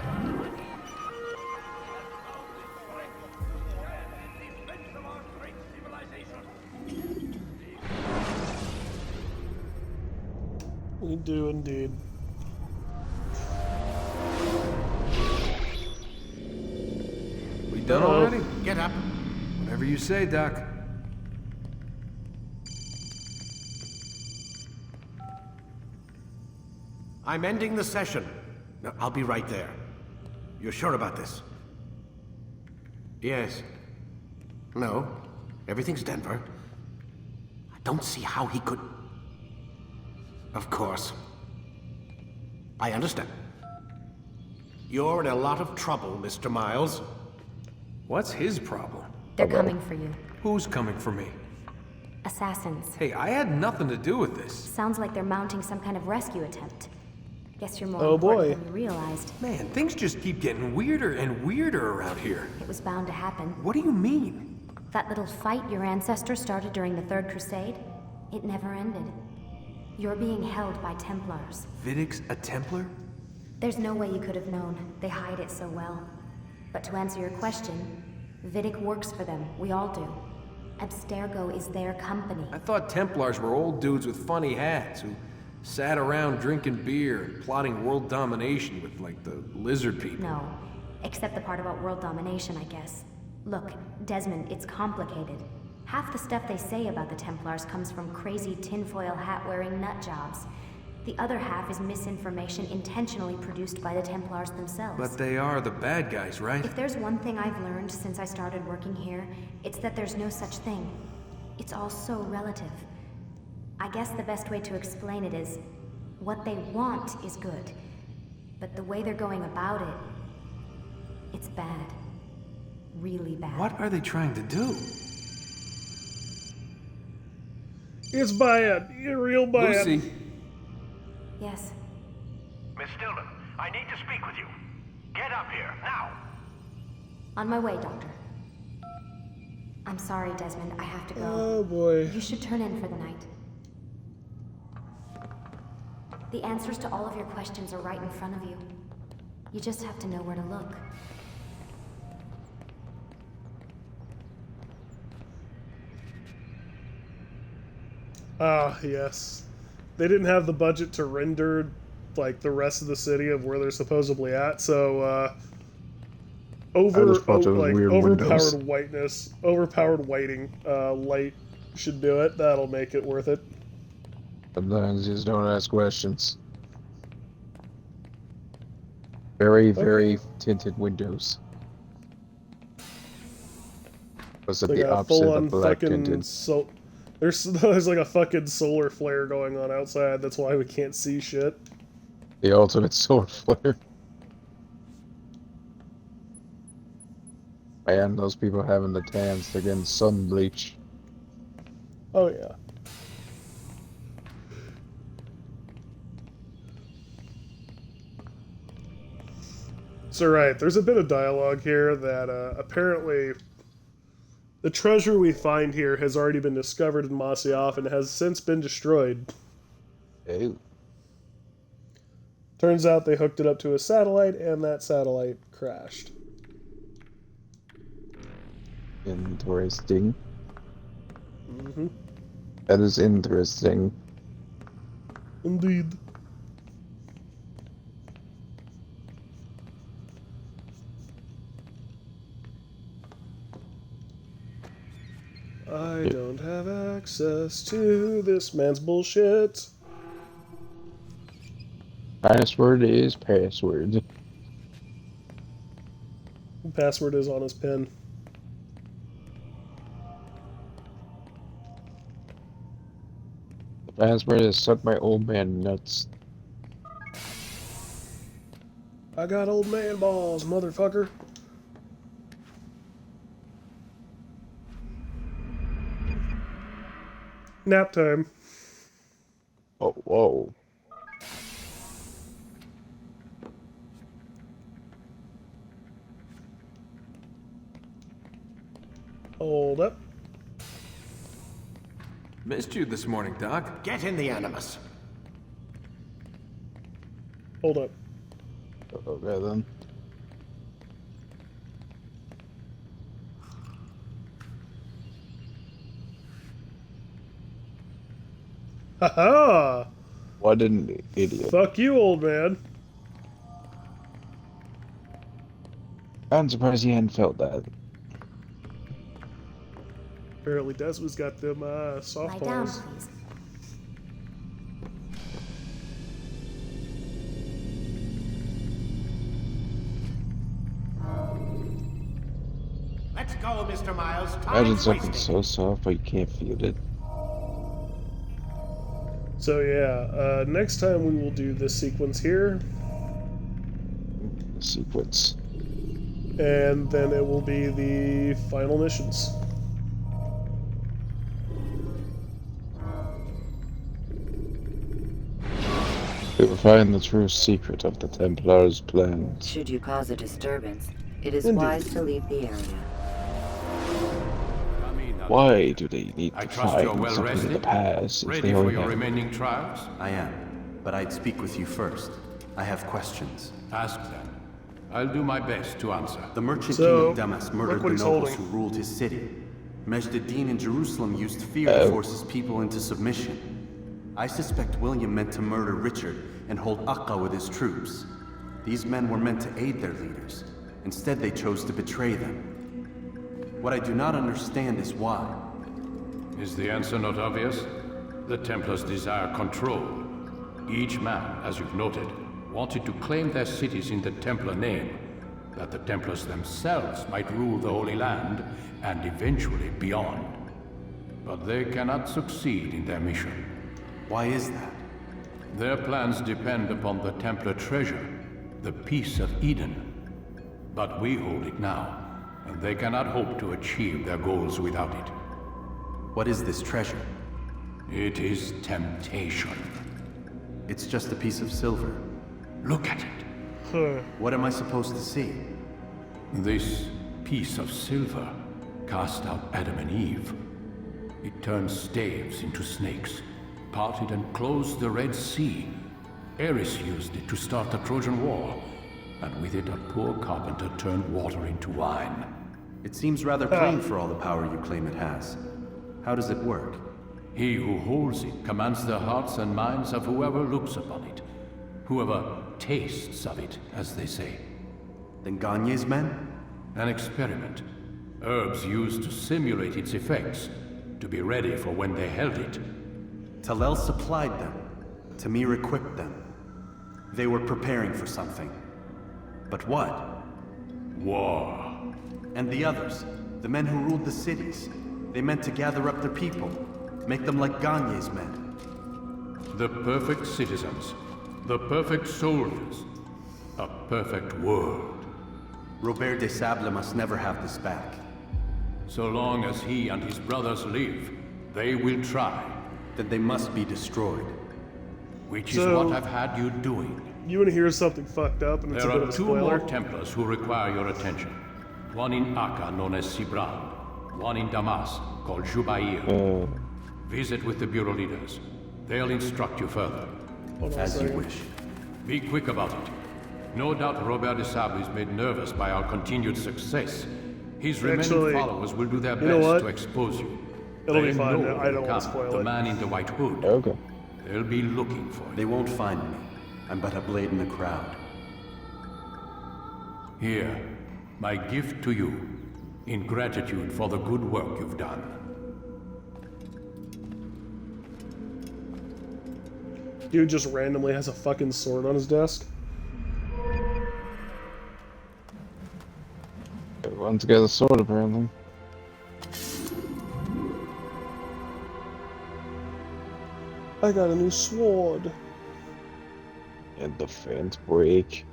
We do indeed. We done already? Get up. Whatever you say, Doc. I'm ending the session. No, I'll be right there. You're sure about this? Yes. No. Everything's Denver. I don't see how he could... Of course. I understand. You're in a lot of trouble, Mr. Miles. What's his problem? They're coming for you. Who's coming for me? Assassins. Hey, I had nothing to do with this. Sounds like they're mounting some kind of rescue attempt. Guess you're more Oh, important boy. than you realized. Man, things just keep getting weirder and weirder around here. It was bound to happen. What do you mean? That little fight your ancestors started during the Third Crusade, it never ended. You're being held by Templars. Vidic's a Templar? There's no way you could have known. They hide it so well. But to answer your question, Vidic works for them. We all do. Abstergo is their company. I thought Templars were old dudes with funny hats who sat around drinking beer and plotting world domination with, like, the lizard people. No. Except the part about world domination, I guess. Look, Desmond, it's complicated. Half the stuff they say about the Templars comes from crazy tinfoil hat-wearing nut jobs. The other half is misinformation intentionally produced by the Templars themselves. But they are the bad guys, right? If there's one thing I've learned since I started working here, it's that there's no such thing. It's all so relative. I guess the best way to explain it is, what they want is good. But the way they're going about it, it's bad. Really bad. What are they trying to do? It's bad. You're real bad. Lucy. Yes. Miss Stillman, I need to speak with you. Get up here, now! On my way, Doctor. I'm sorry, Desmond. I have to go. Oh, boy. You should turn in for the night. The answers to all of your questions are right in front of you. You just have to know where to look. Ah, yes. They didn't have the budget to render, like, the rest of the city of where they're supposedly at, so, overpowered whiteness, overpowered whiting, light should do it. That'll make it worth it. Sometimes you just don't ask questions. Very, very tinted windows. Was it They the got opposite full-on of black fucking tinted? There's like a fucking solar flare going on outside. That's why we can't see shit. The ultimate solar flare. Man, those people having the tans, they're getting sun bleach. Oh yeah. So right, there's a bit of dialogue here that apparently the treasure we find here has already been discovered in Masyaf and has since been destroyed. Ew. Turns out they hooked it up to a satellite and that satellite crashed. Interesting. Mm-hmm. That is interesting. Indeed. I don't have access to this man's bullshit. Password is password. Password is on his pen. The password is suck my old man nuts. I got old man balls, motherfucker. Nap time. Oh, whoa. Hold up. Missed you this morning, Doc. Get in the Animus. Hold up. Okay, then. Haha! What an idiot. Fuck you, old man. I'm surprised he hadn't felt that. Apparently Desmond's got them soft Lie down, balls. please. Let's go, Mr. Miles. Imagine Time's something wasting. so soft but you can't feel it. So yeah, next time we will do this sequence here. Sequence. And then it will be the final missions. We will find the true secret of the Templar's plans. Should you cause a disturbance, it is Indeed. wise to leave the area. Why do they need I to trust find you're well something in the rested. past if Ready they for only your have... remaining trials? I am, but I'd speak with you first. I have questions. Ask them. I'll do my best to answer. The merchant So, king of Damas murdered look what the he's nobles holding. who ruled his city. Majd-ad-Din in Jerusalem used fear to force his people into submission. I suspect William meant to murder Richard and hold Akka with his troops. These men were meant to aid their leaders. Instead, they chose to betray them. What I do not understand is why. Is the answer not obvious? The Templars desire control. Each man, as you've noted, wanted to claim their cities in the Templar name, that the Templars themselves might rule the Holy Land and eventually beyond. But they cannot succeed in their mission. Why is that? Their plans depend upon the Templar treasure, the Peace of Eden. But we hold it now, and they cannot hope to achieve their goals without it. What is this treasure? It is temptation. It's just a piece of silver. Look at it. What am I supposed to see? This piece of silver cast out Adam and Eve. It turned staves into snakes, parted and closed the Red Sea. Eris used it to start the Trojan War, and with it a poor carpenter turned water into wine. It seems rather plain for all the power you claim it has. How does it work? He who holds it commands the hearts and minds of whoever looks upon it. Whoever tastes of it, as they say. Then Gagne's men? An experiment. Herbs used to simulate its effects, to be ready for when they held it. Talel supplied them. Tamir equipped them. They were preparing for something. But what? War. And the others, the men who ruled the cities, they meant to gather up their people, make them like Gagne's men. The perfect citizens, the perfect soldiers, a perfect world. Robert de Sable must never have this back. So long as he and his brothers live, they will try. Then they must be destroyed. Which is what I've had you doing. You want to hear something fucked up, and it's There a bit are of a two spoiler. more Templars who require your attention. One in Akka, known as Sibran. One in Damas, called Jubair. Visit with the Bureau leaders. They'll instruct you further. As you wish. Be quick about it. No doubt Robert de Sable is made nervous by our continued success. His remaining followers will do their best to expose you. It'll be They fine. know I don't want to Khan, spoil the it. man in the white hood. Okay. They'll be looking for you. They won't find me. I'm but a blade in the crowd. Here, my gift to you, in gratitude for the good work you've done. Dude just randomly has a fucking sword on his desk. Everyone's got a sword, apparently. I got a new sword. And the fence break.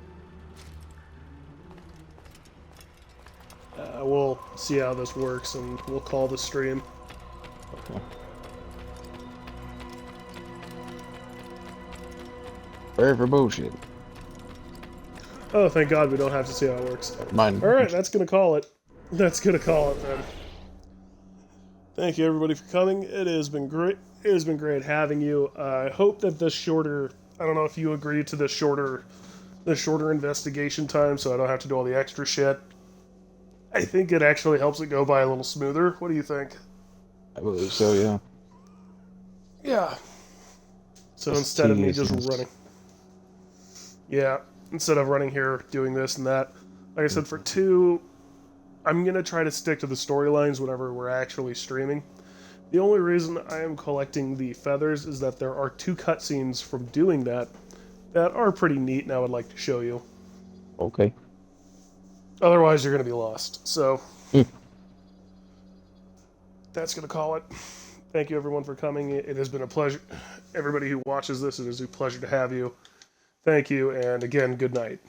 We'll see how this works, and we'll call the stream. Okay. Very for bullshit. Oh, thank God we don't have to see how it works. Mine. Alright, that's gonna call it. That's gonna call it then. Thank you everybody for coming. It has been great. It has been great having you. I hope that this shorter, I don't know if you agree to the shorter investigation time, so I don't have to do all the extra shit. I think it actually helps it go by a little smoother. What do you think? I believe so, yeah. Yeah. So instead of me just running. Yeah, instead of running here, doing this and that. Like I said, for 2, I'm going to try to stick to the storylines whenever we're actually streaming. The only reason I am collecting the feathers is that there are 2 cutscenes from doing that are pretty neat and I would like to show you. Okay. Otherwise, you're going to be lost. So, that's going to call it. Thank you, everyone, for coming. It has been a pleasure. Everybody who watches this, it is a pleasure to have you. Thank you, and again, good night.